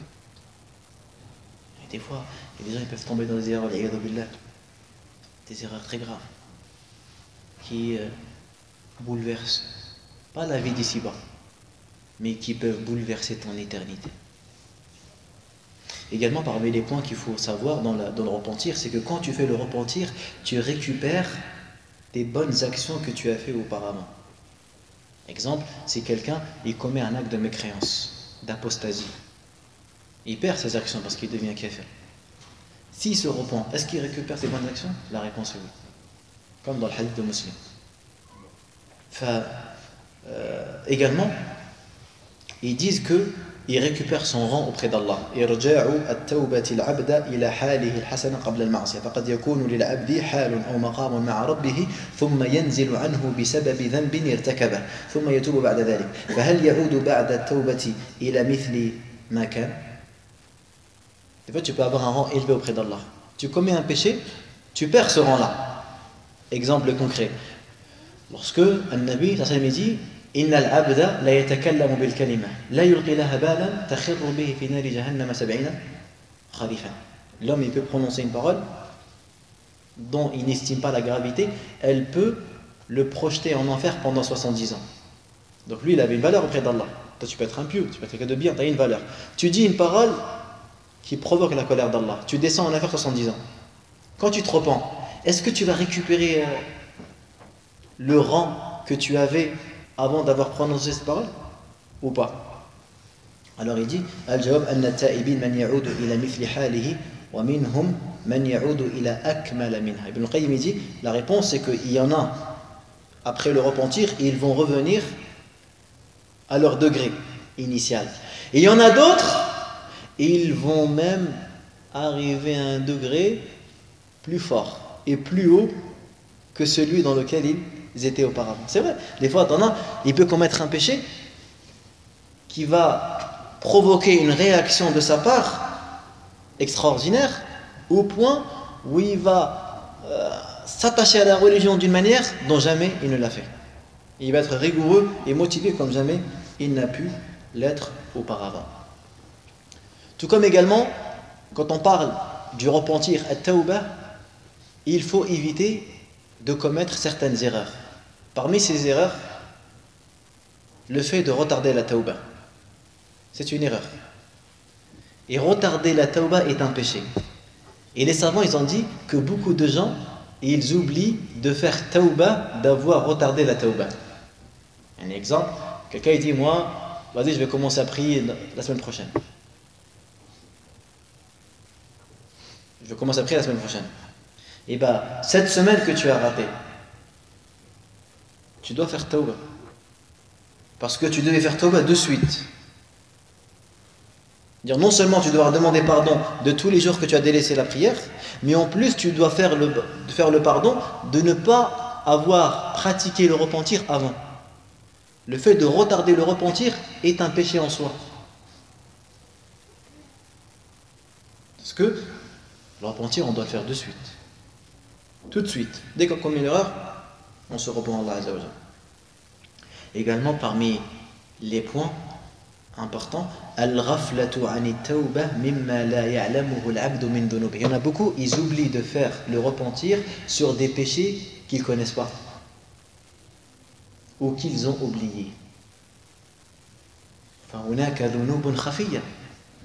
Et des fois, les gens ils peuvent tomber dans des erreurs, des erreurs très graves qui bouleversent pas la vie d'ici-bas, mais qui peuvent bouleverser ton éternité. Également, parmi les points qu'il faut savoir dans le repentir, c'est que quand tu fais le repentir, tu récupères des bonnes actions que tu as fait auparavant. Exemple, si quelqu'un il commet un acte de mécréance, d'apostasie, il perd ses actions parce qu'il devient kafir. S'il se repent, est-ce qu'il récupère ses bonnes actions? La réponse est oui. Comme dans le hadith de Muslim. Également, ils disent qu'il récupère son rang auprès d'Allah. Irja'u at-tawbati al-'abda ila halihi al-hasana qabla al-ma'siyah. Faqad yakunu lil-'abdi halun aw maqamun ma'a rabbih thumma yanzilu 'anhu bisababi dhanbin irtakaba thumma yatubu ba'da dhalik. Fahal ya'udu ba'da at-tawbati ila mithli ma kan? Des fois, tu peux avoir un rang élevé auprès d'Allah. Tu commets un péché, tu perds ce rang-là. Exemple concret. Lorsque un Nabi dit Inna al-abda la yatakallamu bil kalima la yulqi laha balan takhirru bihi fi nari jahannam 70 kharifan. L'homme il peut prononcer une parole dont il n'estime pas la gravité, elle peut le projeter en enfer pendant 70 ans. Donc lui il avait une valeur auprès d'Allah. Toi tu peux être impieux, tu peux être quelqu'un de bien, tu as une valeur. Tu dis une parole qui provoque la colère d'Allah, tu descends en enfer 70 ans. quand tu te repens, est-ce que tu vas récupérer le rang que tu avais avant d'avoir prononcé cette parole ou pas? Alors il dit Al-jawab anna ta'ibin man ya'udu ila mithli halihi wa minhum man ya'udu ila akmala minha. Ibn al-Qayyim dit la réponse c'est qu'il y en a après le repentir ils vont revenir à leur degré initial. Et il y en a d'autres ils vont même arriver à un degré plus fort et plus haut que celui dans lequel ils étaient auparavant. C'est vrai, des fois, il peut commettre un péché qui va provoquer une réaction de sa part extraordinaire au point où il va s'attacher à la religion d'une manière dont jamais il ne l'a fait. Il va être rigoureux et motivé comme jamais il n'a pu l'être auparavant. Tout comme également, quand on parle du repentir at-tawbah, il faut éviter de commettre certaines erreurs. Parmi ces erreurs, le fait de retarder la tawbah, c'est une erreur. Et retarder la tawbah est un péché. Et les savants, ils ont dit que beaucoup de gens, ils oublient de faire tawbah, d'avoir retardé la tawbah. Un exemple, quelqu'un il dit, moi, vas-y, je vais commencer à prier la semaine prochaine. Je commence à prier la semaine prochaine. Et bien, cette semaine que tu as ratée, tu dois faire tawbah. Parce que tu devais faire tawbah de suite. Dire non seulement tu dois demander pardon de tous les jours que tu as délaissé la prière, mais en plus tu dois faire le pardon de ne pas avoir pratiqué le repentir avant. Le fait de retarder le repentir est un péché en soi. Parce que le repentir, on doit le faire de suite. Tout de suite. Dès qu'on commet une erreur, on se repent à Allah Azza wa Jalla. Également parmi les points importants, al-ghaflatu 'ani at-tawbah mimma la ya'lamuhu al-'abdu min dhunubihi. Il y en a beaucoup, ils oublient de faire le repentir sur des péchés qu'ils ne connaissent pas ou qu'ils ont oubliés. فَهُنَاكَ ذُنُوبٌ خَفِيَّةٌ.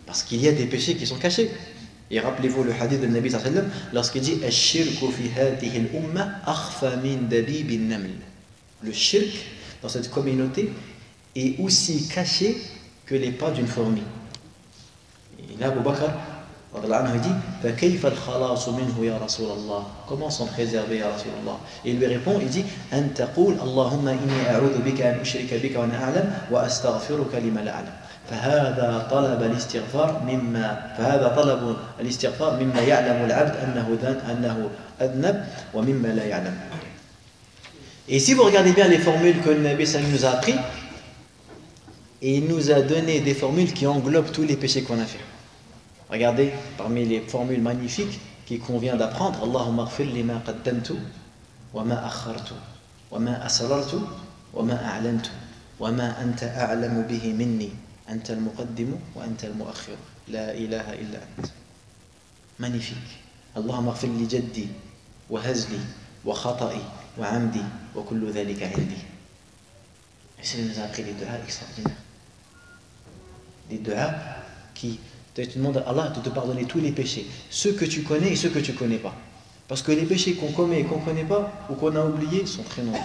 Parce qu'il y a des péchés qui sont cachés. Et rappelez-vous le hadith de Nabi sallallahu alayhi wa sallam lorsqu'il dit Ash-shirku fi hadhihi al-umma akhfa min dabib an-naml. Le shirk dans cette communauté est aussi caché que les pas d'une fourmi. Et là Abu Bakr radhiyallahu anhu dit فكيف الخلاص منه يا رسول الله. Comment s'en préserver ya Rasulullah? Et il lui répond, il dit أن تقول اللهم إني أعوذ بك أن أشرك بك وأنا أعلم وأستغفرك لما لا أعلم. فهذا طلب الاستغفار مما يعلم العبد أنه أذنب ومما لا يعلم. Et si vous regardez bien les formules que le Nabi sallallahu nous a appris, il nous a donné des formules qui englobent tous les péchés qu'on a fait. Regardez parmi les formules magnifiques qu'il convient d'apprendre, Allahumma ighfir lima qaddamtu wa ma akhartu wa ma asrartu wa ma a'lantu wa ma anta a'lamu bihi minni. أنت المقدم وأنت المؤخر لا إله إلا أنت. Magnifique. اللهم اغفر لي جدي وهزلي وخطئي وعمدي وكل ذلك عندي. Et c'est nous a appris des du'as extraordinaires. Des du'as qui te demandent à Allah de te pardonner tous les péchés, ceux que tu connais et ceux que tu ne connais pas. Parce que les péchés qu'on commet et qu'on ne connaît pas ou qu'on a oubliés sont très nombreux.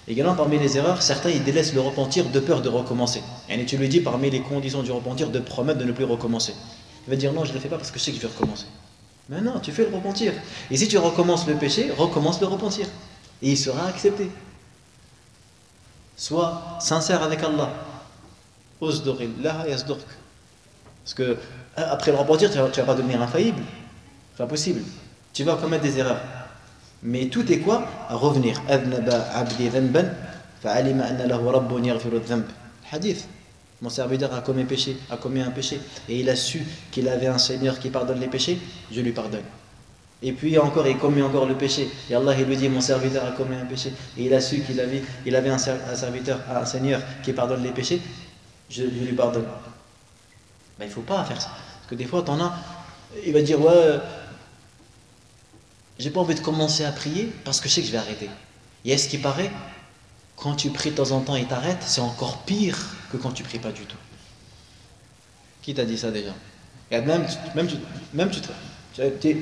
Également parmi les erreurs, certains ils délaissent le repentir de peur de recommencer. Et tu lui dis parmi les conditions du repentir de promettre de ne plus recommencer. Il va dire non, je ne le fais pas parce que je sais que je vais recommencer. Mais non, tu fais le repentir. Et si tu recommences le péché, recommence le repentir. Et il sera accepté. Sois sincère avec Allah. Parce que après le repentir, tu ne vas pas devenir infaillible. C'est pas possible. Tu vas commettre des erreurs. Mais tout est quoi? À revenir. Hadith. Mon serviteur a commis un péché, et il a su qu'il avait un Seigneur qui pardonne les péchés, je lui pardonne. Et puis encore, il commet encore le péché, et Allah il lui dit, mon serviteur a commis un péché, et il a su qu'il avait un serviteur, un Seigneur qui pardonne les péchés, je lui pardonne. Ben, il ne faut pas faire ça. Parce que des fois, t'en as, il va dire, ouais, j'ai pas envie de commencer à prier parce que je sais que je vais arrêter. Et est-ce qu'il paraît, quand tu pries de temps en temps et t'arrêtes, c'est encore pire que quand tu pries pas du tout. Qui t'a dit ça déjà? Regarde, même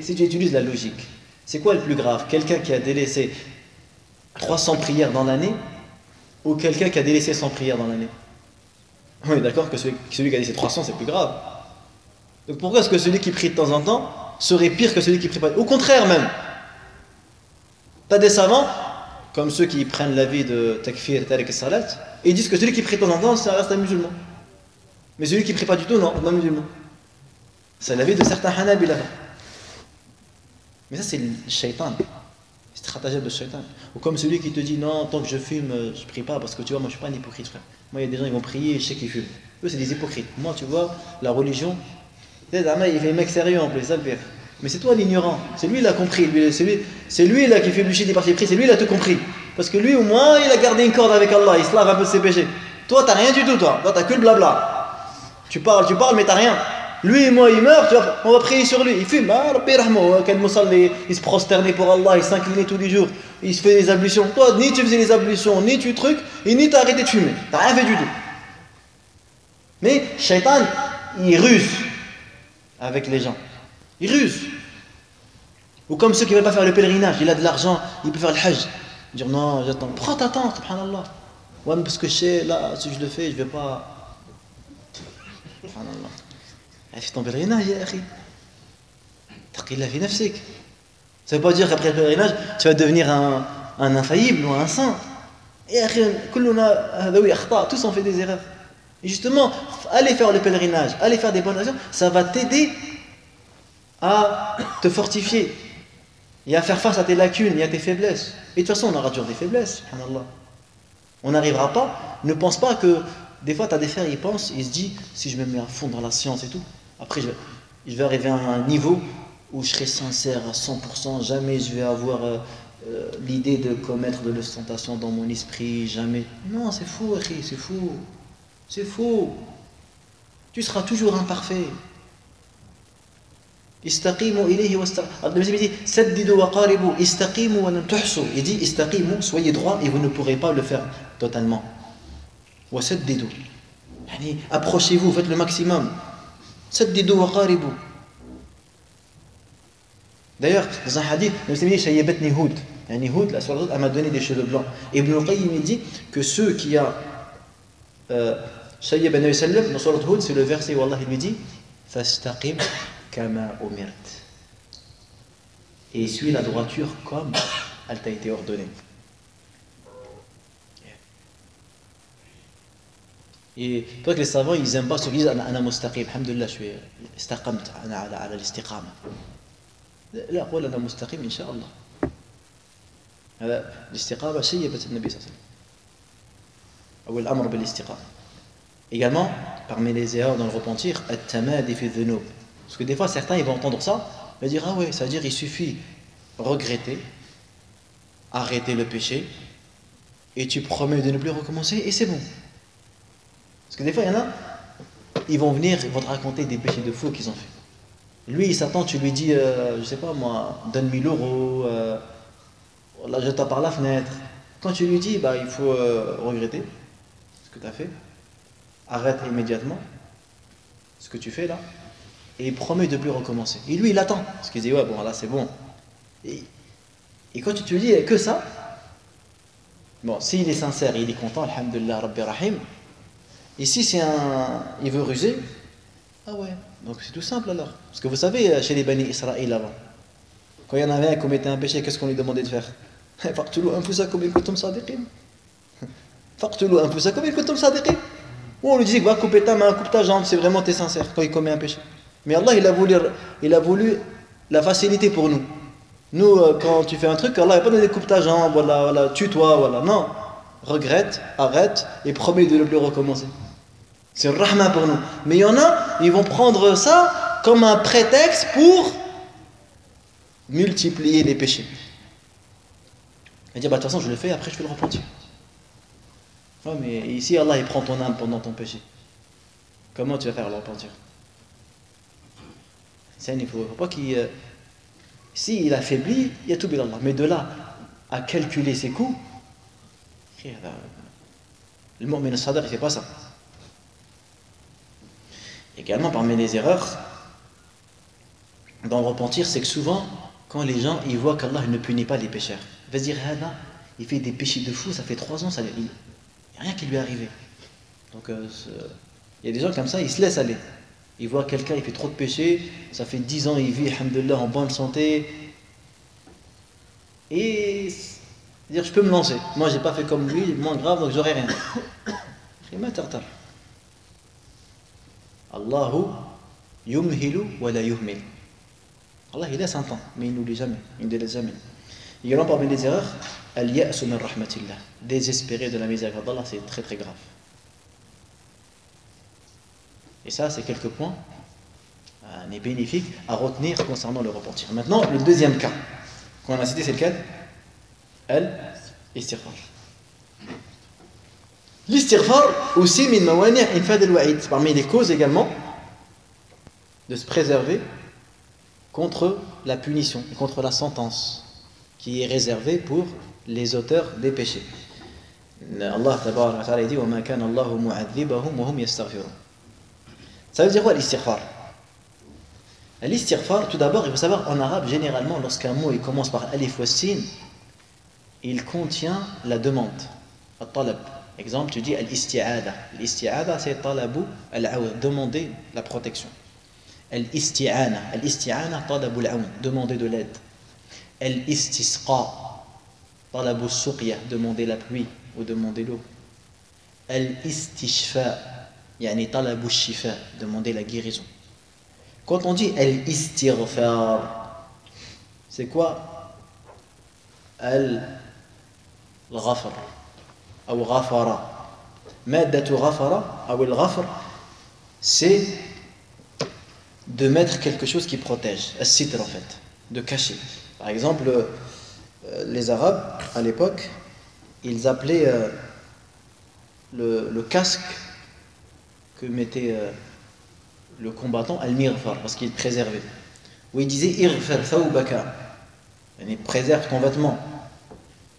si tu utilises la logique, c'est quoi le plus grave? Quelqu'un qui a délaissé 300 prières dans l'année ou quelqu'un qui a délaissé 100 prières dans l'année? On est d'accord que celui qui a délaissé 300, c'est plus grave. Donc pourquoi est-ce que celui qui prie de temps en temps serait pire que celui qui prie pas? Au contraire même. T'as des savants, comme ceux qui prennent l'avis de Takfir Tariq Salat, et ils disent que celui qui prie de temps en temps, ça reste un musulman. Mais celui qui prie pas du tout, non, c'est pas un musulman. C'est l'avis de certains Hanabila. Mais ça, c'est le shaitan. C'est le stratagème de shaitan. Ou comme celui qui te dit non, tant que je fume, je prie pas, parce que tu vois, moi je suis pas un hypocrite, frère. Moi, il y a des gens qui vont prier et je sais qu'ils fument. Eux, c'est des hypocrites. Moi, tu vois, la religion, il fait un mec sérieux en plus, ça le pire. Mais c'est toi l'ignorant. C'est lui, il a compris. C'est lui là qui fait bûcher des parties prises. C'est lui, il a tout compris. Parce que lui, au moins, il a gardé une corde avec Allah. Il se lave un peu de ses péchés. Toi, t'as rien du tout, toi. Toi, t'as que le blabla. Tu parles, mais t'as rien. Lui, moi, il meurt, on va prier sur lui. Il fume, il se prosternait pour Allah, il s'inclinait tous les jours, il se fait des ablutions. Toi, ni tu faisais les ablutions, ni tu trucs, et ni t'as arrêté de fumer. T'as rien fait du tout. Mais Shaitan, il ruse avec les gens. Il ruse. Ou comme ceux qui ne veulent pas faire le pèlerinage, il a de l'argent, il peut faire le hajj. Dire non, j'attends. Prends ta temps, subhanallah. Ouais, mais parce que je sais, là, si je le fais, je ne vais pas. Subhanallah. Fais ton pèlerinage, ya akhi. Taqillah fi nafsik. Ça ne veut pas dire qu'après le pèlerinage, tu vas devenir un infaillible ou un saint. Et akhi, tous ont fait des erreurs. Et justement, aller faire le pèlerinage, aller faire des bonnes actions, ça va t'aider à te fortifier et à faire face à tes lacunes et à tes faiblesses. Et de toute façon, on aura toujours des faiblesses, subhanallah. On n'arrivera pas. Ne pense pas que des fois, tu as des frères, ils pensent, ils se disent, si je me mets à fond dans la science et tout, après je vais arriver à un niveau où je serai sincère à 100%, jamais je vais avoir l'idée de commettre de l'ostentation dans mon esprit, jamais. Non, c'est faux, akhi, c'est faux. C'est faux. Tu seras toujours imparfait. Istaqimu ilayhi wastaqimu. Il dit saddidu wa qaribu, istaqimu wa lam tuhsu. Il dit istaqimu, soyez droit et vous ne pourrez pas le faire totalement. Wa saddidu. Yani approchez-vous, faites le maximum. Saddidu wa qaribu. D'ailleurs, dans un hadith, il dit shayyabatni Hud. Yani Hud, la sourate, elle m'a donné des cheveux blancs. Et Ibn al-Qayyim il dit que ceux qui a Shayyab Nabi sallam, dans sourate Hud, c'est le verset où Allah lui dit fastaqim kama umirt. Et suis la droiture comme elle t'a été ordonnée. Et toi que les savants, ils n'aiment pas ceux qui disent ana mustaqim, alhamdulillah, je suis istaqamt, ana ala l'istiqama. لا أقول أنا مستقيم إن شاء الله. هذا الاستقامة شيبة النبي صلى الله عليه وسلم. أو الأمر بالاستقامة. Également, parmi les erreurs dans le repentir, at-tamadi fi dhunub. Parce que des fois, certains ils vont entendre ça, ils vont dire ah ouais, ça veut dire il suffit regretter, arrêter le péché, et tu promets de ne plus recommencer, et c'est bon. Parce que des fois, il y en a, ils vont venir, ils vont te raconter des péchés de fou qu'ils ont fait. Lui, il s'attend, tu lui dis, je sais pas moi, donne 1000 euros, là, jette-toi par la fenêtre. Quand tu lui dis, bah, il faut regretter ce que tu as fait, arrête immédiatement ce que tu fais là, et il promet de ne plus recommencer. Et lui, il attend, parce qu'il dit, ouais, bon, là, c'est bon. Et quand tu te dis que ça, bon, s'il est sincère, il est content, alhamdulillah, rabbi rahim, et si il veut ruser, ah ouais, donc c'est tout simple alors. Parce que vous savez, chez les Bani Israël avant, quand il y en avait un qui commettait un péché, qu'est-ce qu'on lui demandait de faire? Faqtulu anfusakum in kuntum sadiqin. Faqtulu anfusakum in kuntum sadiqin. Ou on lui disait, va couper ta main, coupe ta jambe, c'est vraiment t'es sincère quand il commet un péché. Mais Allah, il a voulu la facilité pour nous. Nous, quand tu fais un truc, Allah n'a pas donné coupe ta jambe, voilà, tue-toi, voilà. Non, regrette, arrête et promets de ne plus recommencer. C'est le rahma pour nous. Mais il y en a, ils vont prendre ça comme un prétexte pour multiplier les péchés. Et dire, bah, de toute façon, je le fais, après je fais le repentir. Ouais, mais ici, Allah, il prend ton âme pendant ton péché. Comment tu vas faire le repentir? Il ne faut pas qu'il... Si il affaiblit, il y a tout billah. Mais de là à calculer ses coups, le mu'min as-sadiq, il ne fait pas ça. Également, parmi les erreurs, dans le repentir, c'est que souvent, quand les gens ils voient qu'Allah ne punit pas les pécheurs, il va se dire, Hada, il fait des péchés de fou, ça fait 3 ans, il n'y a rien qui lui est arrivé. Donc il y a des gens comme ça, ils se laissent aller. Ils voient quelqu'un, il fait trop de péchés, ça fait 10 ans, il vit, alhamdoulilah, en bonne santé. Et dire, je peux me lancer. Moi, j'ai pas fait comme lui, moins grave, donc j'aurai rien. Allahu yumhilu wa la yuhmil. Allah, il laisse un temps, mais il n'oublie jamais, il ne délaisse jamais. Également parmi les erreurs, al-ya'su min rahmatillah. Désespérer de la miséricorde d'Allah, c'est très très grave. Et ça, c'est quelques points bénéfiques à retenir concernant le repentir. Maintenant, le deuxième cas qu'on a cité, c'est lequel? Al-istighfar. L'istighfar aussi min mawani' infad al-wa'id. Parmi les causes également de se préserver contre la punition et contre la sentence qui est réservée pour les auteurs des péchés. Allah tabaraka wa ta'ala dit wa ma kana Allahu mu'adhibahum wa hum yastaghfirun. Ça veut dire quoi l'istighfar? L'istighfar, tout d'abord, il faut savoir en arabe, généralement, lorsqu'un mot il commence par alif wa sin, il contient la demande. Al-talab. Exemple, tu dis al-isti'ada. L'isti'ada, c'est talabu al-aoud, demander la protection. Al-isti'ana. Al-isti'ana, talabu al-aoud, demander de l'aide. Al-istisqa, talabu suqya, demander la pluie ou demander l'eau. Al-istishfa, yani talabu shifa, demander la guérison. Quand on dit al-istighfar, c'est quoi? Al-ghafar ou ghafara. Maddatu ghafara ou al-ghafr, c'est de mettre quelque chose qui protège, as-sitr en fait, de cacher. Par exemple, les Arabes à l'époque, ils appelaient le casque que mettait le combattant al-mirfar, parce qu'il est préservé. Ou il disait irfar thawbaka, il préserve ton vêtement.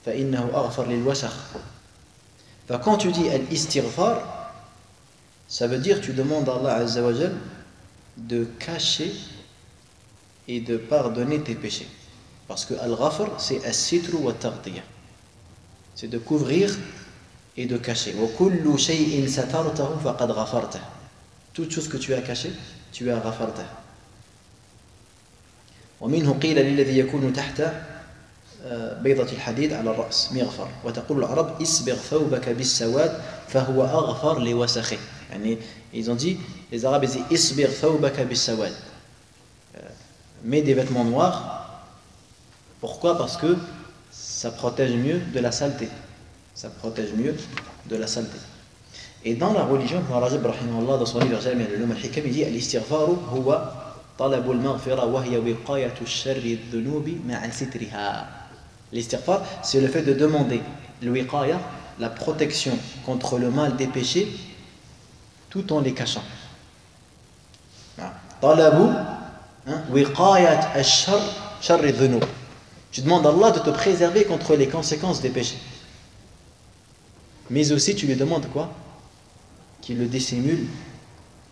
Fa innahu aghfar lil wasakh. Quand tu dis al-istighfar, ça veut dire tu demandes à Allah Azza wa Jal de cacher et de pardonner tes péchés. Parce que al-ghafr, c'est as-sitru wa taghtiya. C'est de couvrir et de cacher. Wa kullu shay'in satartahu faqad ghafartah. Toute chose que tu as cachée, tu as ghafartah. ومنه قيل للذي يكون تحت بيضة الحديد على الرأس مغفر وتقول العرب اسبغ ثوبك بالسواد فهو أغفر لوسخه. يعني ils ont dit, les Arabes ils disent isbir thawbaka bis-sawad, mets des vêtements noirs. Pourquoi? Parce que ça protège mieux de la saleté. Ça protège mieux de la saleté. Et dans la religion, Ibn Rajab rahimahullah dans son livre Jami' al-Ulum al-Hikam, il dit al-istighfaru huwa talabu al-maghfira wa hiya wiqayatu ash-sharri adh-dhunubi ma'a sitriha. L'istighfar, c'est le fait de demander le wiqaya, la protection contre le mal des péchés, tout en les cachant. Talabu wiqayat ash-sharri adh-dhunub. Tu demandes à Allah de te préserver contre les conséquences des péchés. Mais aussi tu lui demandes quoi? Qu'il le dissimule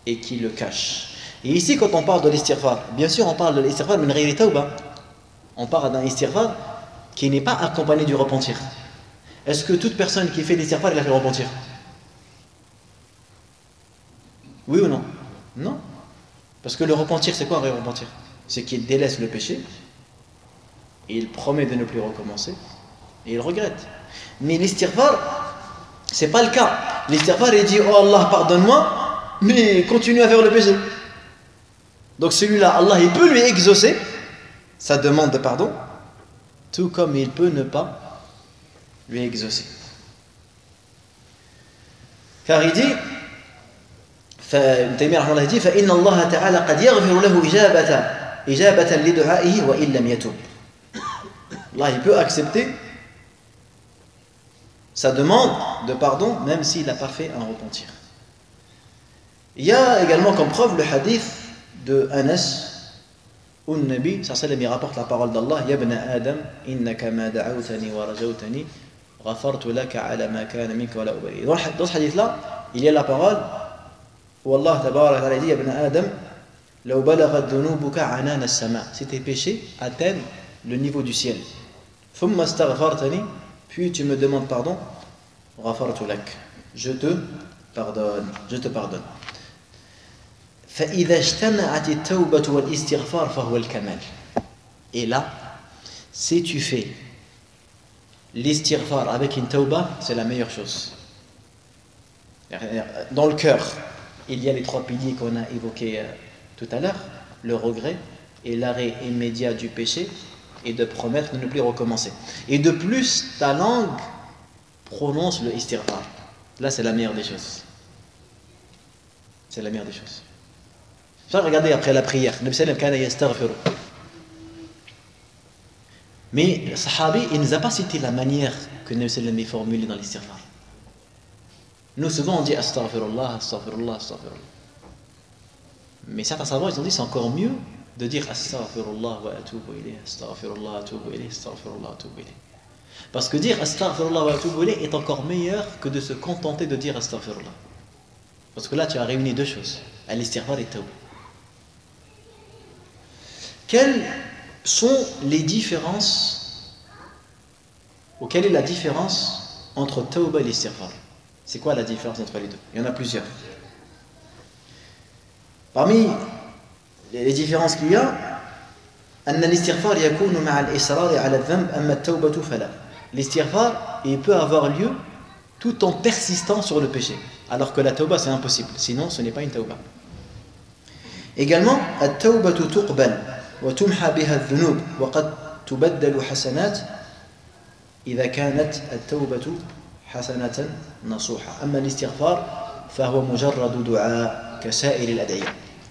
et qu'il le cache. Et ici quand on parle de l'istighfar, bien sûr on parle de l'istighfar min ghayri tawba. On parle d'un istighfar qui n'est pas accompagné du repentir. Est-ce que toute personne qui fait l'istighfar elle a fait le repentir? Oui ou non? Non. Parce que le repentir, c'est quoi un vrai repentir? C'est qu'il délaisse le péché, et il promet de ne plus recommencer, et il regrette. Mais l'istighfar, c'est pas le cas. L'istighfar, il dit, oh Allah, pardonne-moi, mais continue à faire le péché. Donc celui-là, Allah, il peut lui exaucer sa demande de pardon, tout comme il peut ne pas lui exaucer. Car il dit, فابن تيمية رحمه الله يقول فإن الله تعالى قد يغفر له إجابة لدعائه وإن لم يتوب. Allah il peut accepter sa demande de pardon même s'il n'a pas fait un repentir. Il y a également comme preuve le hadith de Anas où le Nabi sallallahu alayhi rapporte la parole d'Allah Ya ibn Adam innaka ma da'awtani wa rajawtani ghafartu laka ala ma kana minka wa la ubali. Dans ce hadith là il y a la parole où Allah tabaraka wa ta'ala dit Ya ibn Adam لو بلغت ذنوبك عنان السماء, si tes péchés atteignent le niveau du ciel. ثم استغفرتني, puis tu me demandes pardon, غفرت لك, je te pardonne. فإذا اجتمعت التوبة والاستغفار فهو الكمال. Et là, si tu fais l'istighfar avec une tauba, c'est la meilleure chose. Dans le cœur, il y a les trois piliers qu'on a évoqués tout à l'heure, le regret et l'arrêt immédiat du péché, et de promettre de ne plus recommencer. Et de plus, ta langue prononce le istighfar. Là, c'est la meilleure des choses. C'est la meilleure des choses. Regardez après la prière. Mais le sahabi, il ne nous a pas cité la manière que Nabi sallam est formulé dans l'istighfar. Nous, souvent, on dit astaghfirullah, astaghfirullah, astaghfirullah. Mais certains savants, ils ont dit c'est encore mieux de dire astaghfirullah wa atubu ilayh, astaghfirullah wa atubu ilayh, astaghfirullah wa atubu ilayh. Parce que dire astaghfirullah wa atubu ilayh est encore meilleur que de se contenter de dire astaghfirullah. Parce que là, tu as réuni deux choses, al-istighfar et tawbah. Quelles sont les différences, ou quelle est la différence entre tawbah et l'istighfar? C'est quoi la différence entre les deux? Il y en a plusieurs. Parmi les différences qu'il y a, l'istighfar, il peut avoir lieu tout en persistant sur le péché, alors que la tawbah c'est impossible, sinon ce n'est pas une tawbah. Également, at-tawbah tuqbal wa tumha biha adh-dhunub wa qad tubaddalu hasanat idha kanat at-tawbah hasanatan nasuha. Amma l'istighfar fa huwa mujarrad du'a ka sa'ir al-ad'iya.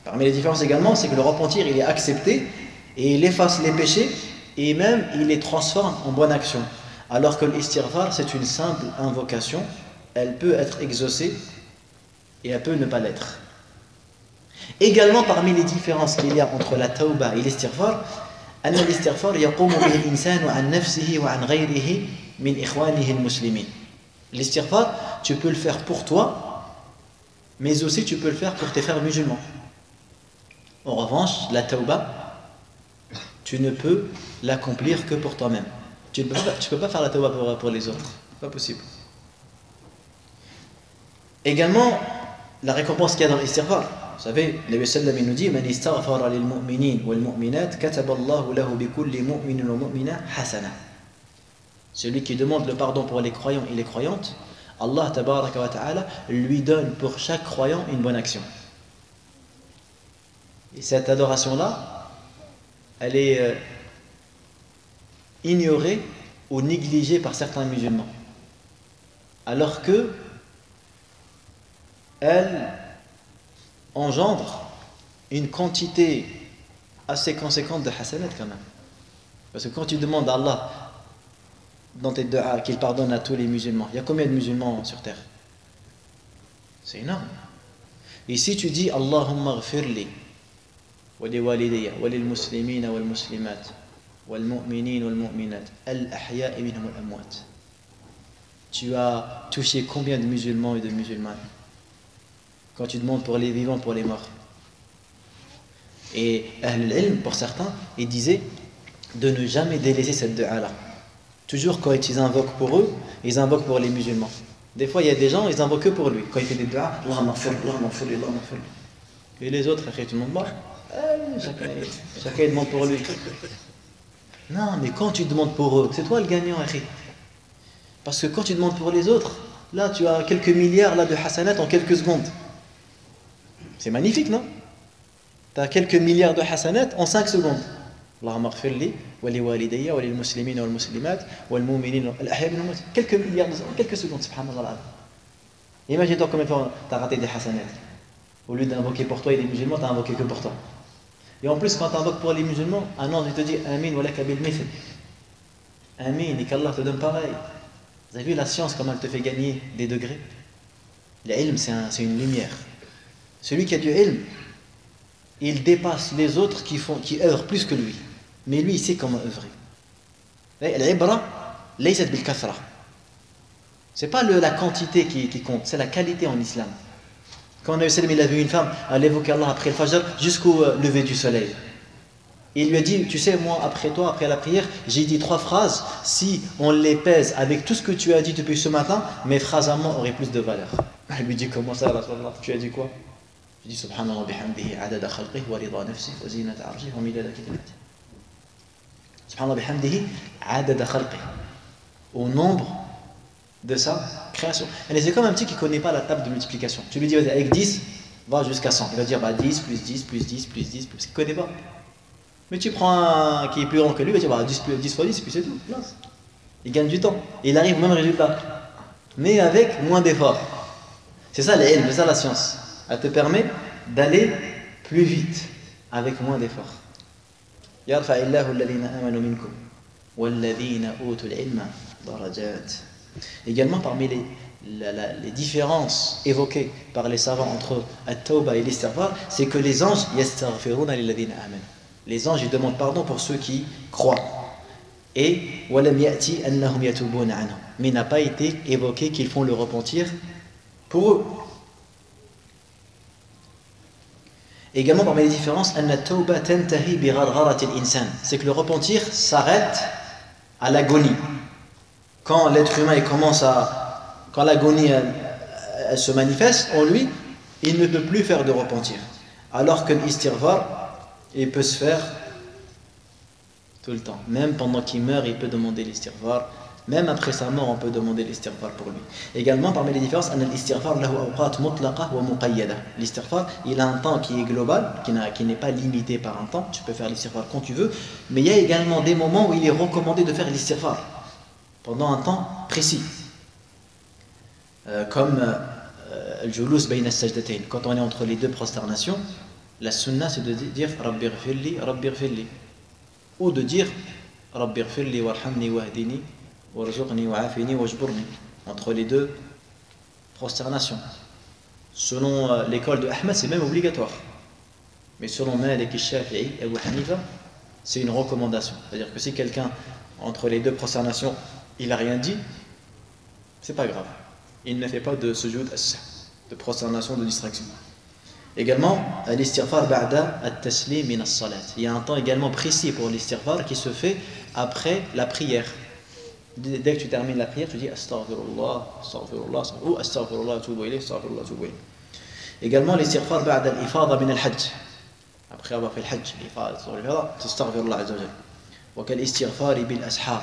Parmi les différences également, c'est que le repentir il est accepté et il efface les péchés et même il les transforme en bonne action. Alors que l'istighfar c'est une simple invocation, elle peut être exaucée et elle peut ne pas l'être. Également parmi les différences qu'il y a entre la tawbah et l'istighfar, أن الاستغفار يقوم به الإنسان عن نفسه وعن غيره من إخوانه المسلمين. L'istighfar, tu peux le faire pour toi, mais aussi tu peux le faire pour tes frères musulmans. En revanche, la tawbah, tu ne peux l'accomplir que pour toi-même. Tu ne peux pas faire la tawbah pour les autres. Pas possible. Également, la récompense qu'il y a dans l'istighfar. Vous savez, le Nabi sallam nous dit Man istaghfara lil mu'minin wal mu'minat kataba Allahu lahu bi kulli mu'minin wa mu'mina hasana. Celui qui demande le pardon pour les croyants et les croyantes, Allah tabaraka wa ta'ala lui donne pour chaque croyant une bonne action. Et cette adoration-là, elle est ignorée ou négligée par certains musulmans. Alors que elle engendre une quantité assez conséquente de hasanat quand même. Parce que quand tu demandes à Allah dans tes du'a qu'il pardonne à tous les musulmans, il y a combien de musulmans sur terre? C'est énorme. Et si tu dis Allahumma ghfirli wa li walidayya wa lil muslimina wal muslimat wal mu'minin wal mu'minat al ahya'i minhum wal amwat, tu as touché combien de musulmans et de musulmanes quand tu demandes pour les vivants, pour les morts? Et Ahl al-Ilm, pour certains, ils disaient de ne jamais délaisser cette dua-là. Toujours quand ils invoquent pour eux, ils invoquent pour les musulmans. Des fois, il y a des gens, ils invoquent que pour lui. Quand il fait des duas, et les autres, après, tout le monde mort. Chacun demande pour lui. Non, mais quand tu demandes pour eux, c'est toi le gagnant, après. Parce que quand tu demandes pour les autres, là, tu as quelques milliards là, de hasanat en quelques secondes. C'est magnifique, non? Tu as quelques milliards de hasanat en 5 secondes. Allahumma ghfirli wa li walidayya wa lil muslimina wal muslimat wal mu'minina al ahya minhum. Quelques milliards en quelques secondes, subhanallah. Imagine-toi combien de fois tu as raté des hasanat. Au lieu d'invoquer pour toi et les musulmans, tu as invoqué que pour toi. Et en plus, quand tu invoques pour les musulmans, un ange te dit Amin wa laka bil mithl. Amin, et qu'Allah te donne pareil. Vous avez vu la science, comment elle te fait gagner des degrés? L'ilm, c'est une lumière. Celui qui a du ilm, il dépasse les autres qui œuvrent plus que lui. Mais lui, il sait comment œuvrer. L'ibra, laysat bil kathra. C'est pas la quantité qui compte, c'est la qualité en islam. Quand Nabi sallam il a vu une femme, elle évoquait Allah après le Fajr jusqu'au lever du soleil. Et il lui a dit, tu sais, moi, après toi, après la prière, j'ai dit 3 phrases. Si on les pèse avec tout ce que tu as dit depuis ce matin, mes phrases à moi auraient plus de valeur. Il lui dit, comment ça, Rasulallah? Tu as dit quoi? Je dis, Subhanallah bihamdihi, adada khalqihi, wa rida nafsihi, wa zinata arshihi, wa midada kalimatihi. Subhanallah bihamdihi, adada khalqihi. Au nombre de sa création. Et c'est comme un petit qui ne connaît pas la table de multiplication. Tu lui dis, avec 10, va jusqu'à 100. Il va dire, 10 plus 10 plus 10 plus 10, parce qu'il ne connaît pas. Mais tu prends un qui est plus grand que lui, il va dire 10 fois 10, puis c'est tout. Il gagne du temps. Et il arrive au même résultat. Mais avec moins d'efforts. C'est ça l'ilm, c'est ça la science. Elle te permet d'aller plus vite, avec moins d'efforts. Yarfa'illahu alladhina amanu minkum walladhina utul ilma darajat. Également parmi les différences évoquées par les savants entre at-tawba et l'istighfar, c'est que les anges yastaghfiruna lilladhina amanu. Les anges ils demandent pardon pour ceux qui croient. Et walam ya'ti annahum yatubuna anhum. Mais il n'a pas été évoqué qu'ils font le repentir pour eux. Également parmi les différences, anna at-tawba tantahi bi ghargharati al-insan. C'est que le repentir s'arrête à l'agonie. Quand l'être humain quand l'agonie elle se manifeste en lui, il ne peut plus faire de repentir. Alors que l'istighfar il peut se faire tout le temps. Même pendant qu'il meurt, il peut demander l'istighfar. Même après sa mort, on peut demander l'istighfar pour lui. Également, parmi les différences, l'istighfar lahu awqat mutlaqa wa muqayyada. L'istighfar, il a un temps qui est global, qui n'est pas limité par un temps. Tu peux faire l'istighfar quand tu veux. Mais il y a également des moments où il est recommandé de faire l'istighfar pendant un temps précis. Comme al-julus bayna as-sajdatayn. Quand on est entre les deux prosternations, la sunna c'est de dire Rabbi ghfirli, Rabbi ghfirli. Ou de dire Rabbi ghfirli warhamni wahdini warzuqni wa'afini wajburni. Entre les deux prosternations. Selon l'école de Ahmed, c'est même obligatoire. Mais selon Malik, Shafi'i et Abu Hanifa, c'est une recommandation. C'est-à-dire que si quelqu'un, entre les deux prosternations, il n'a rien dit, c'est pas grave. Il ne fait pas de sujoud de prosternation, de distraction. Également, l'istighfar ba'da at-taslim min as-salat. Il y a un temps également précis pour l'istighfar qui se fait après la prière. Dès que tu termines la prière, tu dis astaghfirullah, astaghfirullah, ou astaghfirullah, atubu ilayh, astaghfirullah, atubu ilayh. Également, l'istighfar ba'da al-ifada min al-hajj. Après avoir fait le hajj, l'ifada, tastaghfirullah azza wa jalla. Wa kal istighfar bil ashar.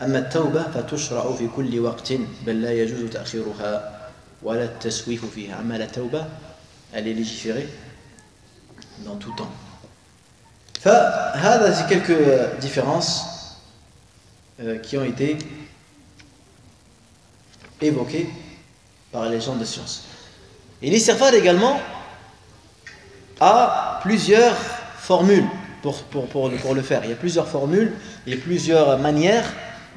أما التوبة فتشرع في كل وقت بل لا يجوز تأخيرها ولا التسويف فيها. أما la tawba, elle est légiférée dans tout temps. فهذا c'est quelques différences qui ont été évoquées par les gens de science. Et l'istighfar également a plusieurs formules pour le faire. Il y a plusieurs formules et plusieurs manières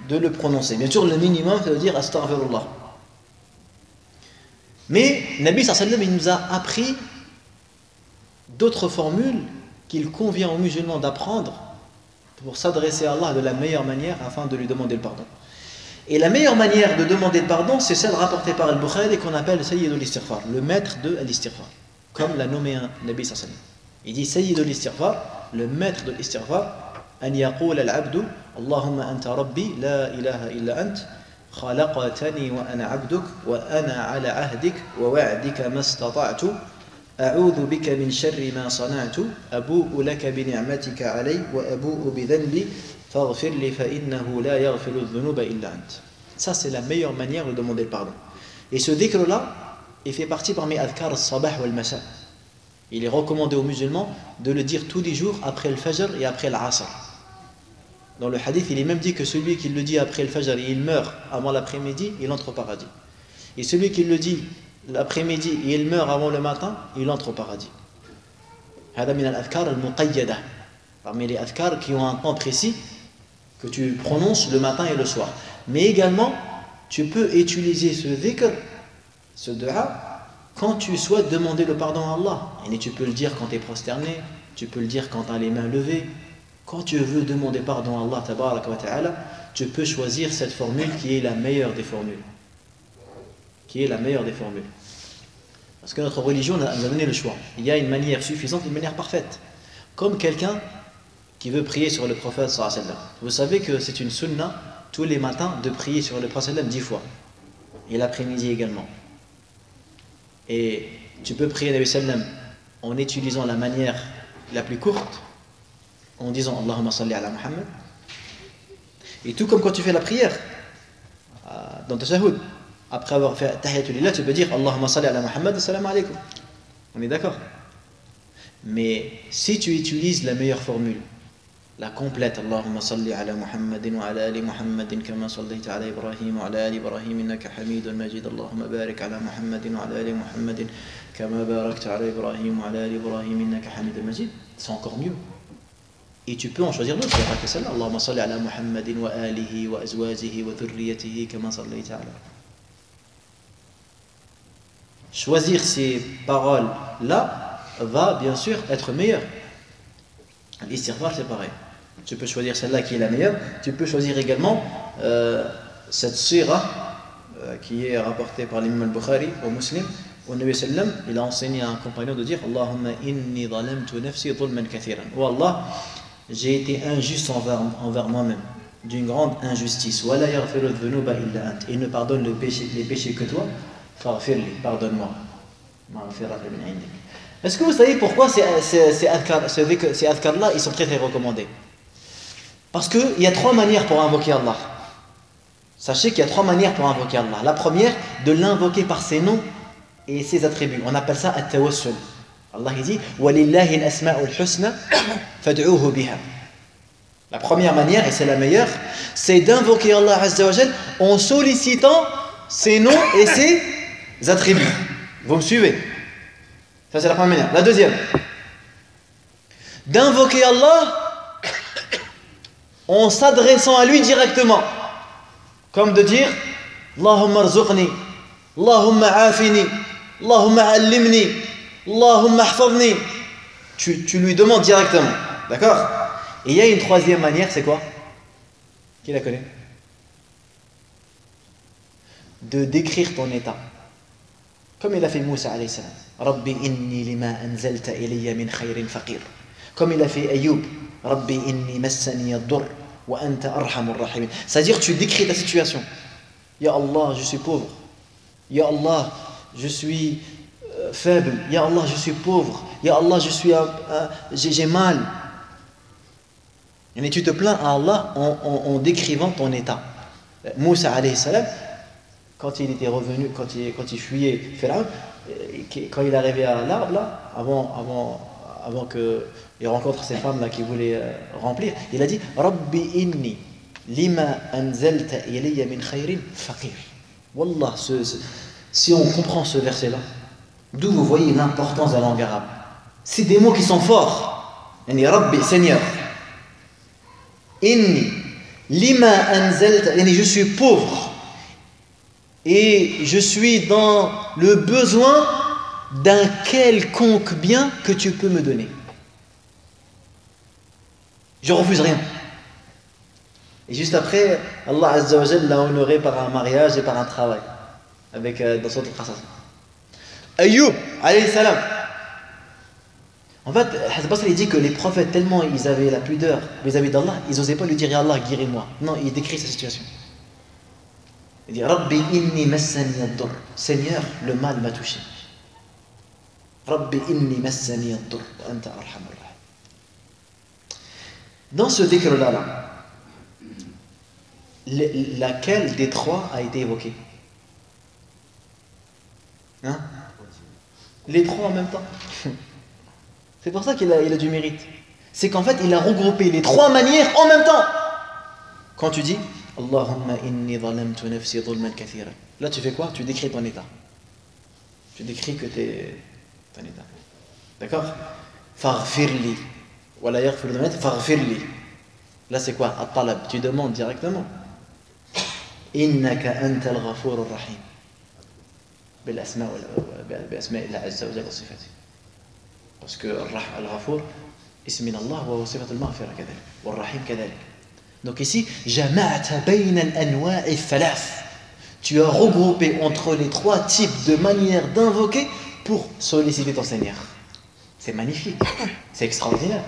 de le prononcer. Bien sûr, le minimum, c'est de dire astaghfirullah. Mais Nabi sallallahu alayhi wa sallam, il nous a appris d'autres formules qu'il convient aux musulmans d'apprendre pour s'adresser à Allah de la meilleure manière afin de lui demander le pardon. Et la meilleure manière de demander le pardon, c'est celle rapportée par Al-Bukhari qu'on appelle Sayyidul Istighfar, le maître de l'Istighfar, comme l'a nommé un Nabi sallallahu alayhi wa sallam. Il dit Sayyidul Istighfar, le maître de l'Istighfar, أن يقول العبد اللهم أنت ربي لا إله إلا أنت خلقتني وأنا عبدك وأنا على عهدك ووعدك ما استطعت أعوذ بك من شر ما صنعت أبوء لك بنعمتك علي وأبوء بذنبي فاغفر لي فإنه لا يغفر الذنوب إلا أنت. Ça c'est la meilleure manière de demander le pardon. Et ce dhikr là, il fait partie parmi adhkar al-sabah wal masa. Il est recommandé aux musulmans de le dire tous les jours après le fajr et après l'asr. Dans le hadith, il est même dit que celui qui le dit après le fajr et il meurt avant l'après-midi, il entre au paradis. Et celui qui le dit l'après-midi et il meurt avant le matin, il entre au paradis. هذا من الأذكار المقيدة. Parmi les adhkar qui ont un temps précis que tu prononces le matin et le soir. Mais également, tu peux utiliser ce dhikr, ce dua, quand tu souhaites demander le pardon à Allah. Et tu peux le dire quand tu es prosterné, tu peux le dire quand tu as les mains levées. Quand tu veux demander pardon à Allah tabaraka wa ta'ala, tu peux choisir cette formule qui est la meilleure des formules. Qui est la meilleure des formules. Parce que notre religion nous a donné le choix. Il y a une manière suffisante, une manière parfaite. Comme quelqu'un qui veut prier sur le prophète sallallahu alayhi wa sallam. Vous savez que c'est une sunna tous les matins de prier sur le prophète 10 fois. Et l'après-midi également. Et tu peux prier Nabi sallam en utilisant la manière la plus courte, en disant Allahumma salli ala Muhammad. Et tout comme quand tu fais la prière, dans ta shahoud, après avoir fait tahiyatul lillah, tu peux dire Allahumma salli ala Muhammad, assalamu alaikum. On est d'accord? Mais si tu utilises la meilleure formule, la complète, Allahumma salli ala Muhammadin wa ala ali Muhammadin kama sallaita ala Ibrahim wa ala ali Ibrahim innaka hamidun majid, Allahumma barik ala Muhammadin wa ala ali Muhammadin kama barakta ala Ibrahim wa ala ali Ibrahim innaka hamidun majid, c'est encore mieux. Et tu peux en choisir d'autres, il n'y a pas que celle-là. Allahumma salli ala Muhammadin wa alihi wa azwajihi wa dhurriyyatihi kama sallaita ala. Choisir ces paroles-là va bien sûr être meilleur. L'istighfar, c'est pareil. Tu peux choisir celle-là qui est la meilleure. Tu peux choisir également cette sira qui est rapportée par l'imam al-Bukhari au Muslim. Au Nabi sallam, il a enseigné à un compagnon de dire Allahumma inni zalamtu nafsi dhulman kathiran. Oh Allah, j'ai été injuste envers moi-même, d'une grande injustice. Wa la yaghfiru dhunuba illa ant. Il ne pardonne les péchés que toi. Faghfirli, pardonne-moi. Maghfiratan min indik. Est-ce que vous savez pourquoi ces adhkars-là, ils sont très très recommandés? Parce qu'il y a 3 manières pour invoquer Allah. Sachez qu'il y a 3 manières pour invoquer Allah. La première, de l'invoquer par ses noms et ses attributs. On appelle ça at-tawassul. Allah il dit وَلِلَّهِ الْأَسْمَاءُ الْحُسْنَى فَادْعُوهُ بِهَا. La première manière, et c'est la meilleure, c'est d'invoquer Allah Azza wa Jal en sollicitant ses noms et ses attributs. Vous me suivez? Ça c'est la première manière. La deuxième, d'invoquer Allah en s'adressant à lui directement. Comme de dire Allahumma arzuqni, Allahumma afini, Allahumma allimni, Allahumma ahfadni. Tu lui demandes directement. D'accord? Et il y a une troisième manière, c'est quoi? Qui la connaît? De décrire ton état. Comme il a fait Moussa alayhi salam. Rabbi inni lima anzalta ilayya min khayrin faqir. Comme il a fait Ayoub. Rabbi inni massani ad-dur wa anta arhamur rahimin. C'est-à-dire tu décris ta situation. Ya Allah, je suis pauvre. Ya Allah, je suis faible. Ya Allah, je suis pauvre. Ya Allah, j'ai mal. Et tu te plains à Allah en décrivant ton état. Moussa alayhi salam, quand il était revenu, quand il fuyait Pharaon, quand il est arrivé à l'arbre là, avant qu'il rencontre ces femmes là qui voulaient remplir, il a dit Rabbi inni lima anzalta ilayya min khayrin faqir. Wallah, si on comprend ce verset là, d'où vous voyez l'importance de la langue arabe, c'est des mots qui sont forts. Yani Rabbi, Seigneur, inni lima anzalta, yani je suis pauvre et je suis dans le besoin d'un quelconque bien que tu peux me donner. Je refuse rien. Et juste après, Allah Azza wa Jalla l'a honoré par un mariage et par un travail avec dans son Qasas. Ayoub alayhi salam. En fait, Hassan Basri dit que les prophètes, tellement ils avaient la pudeur vis-à-vis d'Allah, ils n'osaient pas lui dire Ya Allah, guéris-moi. Non, il décrit sa situation. Il dit Rabbi inni massani ad-dur. Seigneur, le mal m'a touché. Rabbi inni massani ad-dur wa anta arhamur rahim. Dans ce dhikr-là, laquelle des 3 a été évoquée? Hein? Les 3 en même temps. C'est pour ça qu'il a du mérite. C'est qu'en fait, il a regroupé les 3 manières en même temps. Quand tu dis Allahumma inni zalamtu nafsi dhulman kathiran. Là, tu fais quoi? Tu décris ton état. Tu décris que t'es ton état. D'accord? Faghfirli. Wala yaghfiru dhanba faghfirli. Là, c'est quoi? At-talab. Tu demandes directement. Innaka antal ghafurur rahim. Bil asma' Allah azza wa jalla sifati. Parce que Al-Ghafour, ism min Allah wa sifat al-maghfira kadhalik. Wa al-Rahim kadhalik. Donc ici, jama'ta bayna al-anwa'i thalath. Tu as regroupé entre les 3 types de manières d'invoquer pour solliciter ton Seigneur. C'est magnifique, c'est extraordinaire.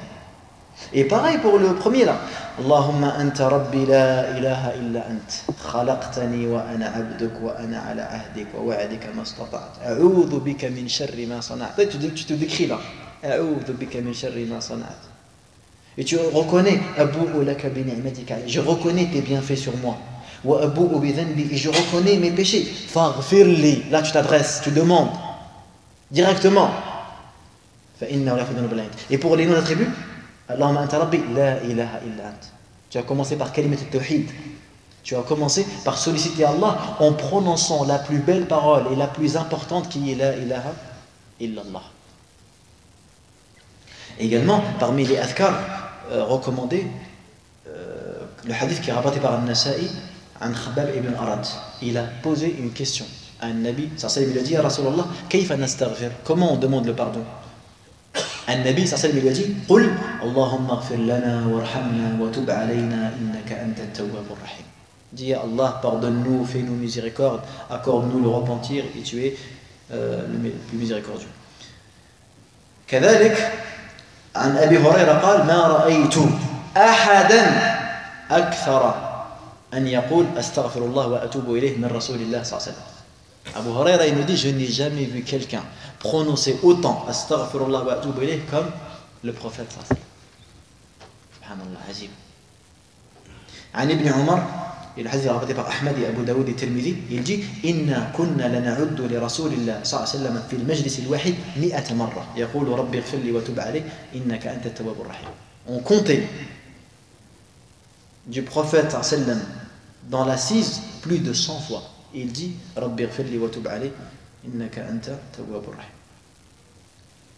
Et pareil pour le premier là. Allahumma anta rabbi la ilaha illa ant. Khalaqtani wa ana abduk wa ana ala ahdik wa wa'dika mastata'at. A'udhu bika min sharri ma sana'at. Tu te décris là. A'udhu bika min sharri ma sana'at. Et tu reconnais Abu'u laka bi ni'matika. Je reconnais tes bienfaits sur moi. Wa abu'u bi dhanbi. Et je reconnais mes péchés. Faghfirli. Là tu t'adresses, tu demandes directement. Fa innahu la yaghfiru dhunuba illa ant. Et pour les noms d'attributs, Allahumma anta rabbi la ilaha illa ant. Tu as commencé par kalimat al-tawhid. Tu as commencé par solliciter Allah en prononçant la plus belle parole et la plus importante qui est la ilaha illallah. Également, parmi les adhkar recommandés, le hadith qui est rapporté par An-Nasa'i, an Khabbab ibn Arad, il a posé une question à un Nabi, il lui a dit, Ya Rasulallah, kayfa nastaghfir? Comment on demande le pardon? Un Nabi, il lui a dit, Qul, Allahumma ighfir lana warhamna wa tub alayna innaka anta at-tawwabur rahim. Dis à Allah, pardonne-nous, fais-nous miséricorde, accorde-nous le repentir et tu es le plus miséricordieux. كذلك عن أبي هريرة قال ما رأيت أحدا أكثر أن يقول أستغفر الله وأتوب إليه من رسول الله صلى الله عليه وسلم. Abu Huraira il nous dit, je n'ai jamais vu quelqu'un prononcer autant Astaghfirullah wa atubu ilayh comme le prophète sallallahu alayhi wa sallam. Subhanallah, azim. عن ابن عمر, il hadith rapporté par Ahmad et Abu Daoud et Tirmidhi, il dit إنا كنا لنعد لرسول الله صلى الله عليه وسلم في المجلس الواحد 100 مرة يقول ربي اغفر لي وتب علي إنك أنت التواب الرحيم. On comptait du prophète sallallahu alayhi wa sallam dans l'assise plus de 100 fois. Il dit Rabbi ighfirli wa tub alayhi innaka anta tawwabur rahim.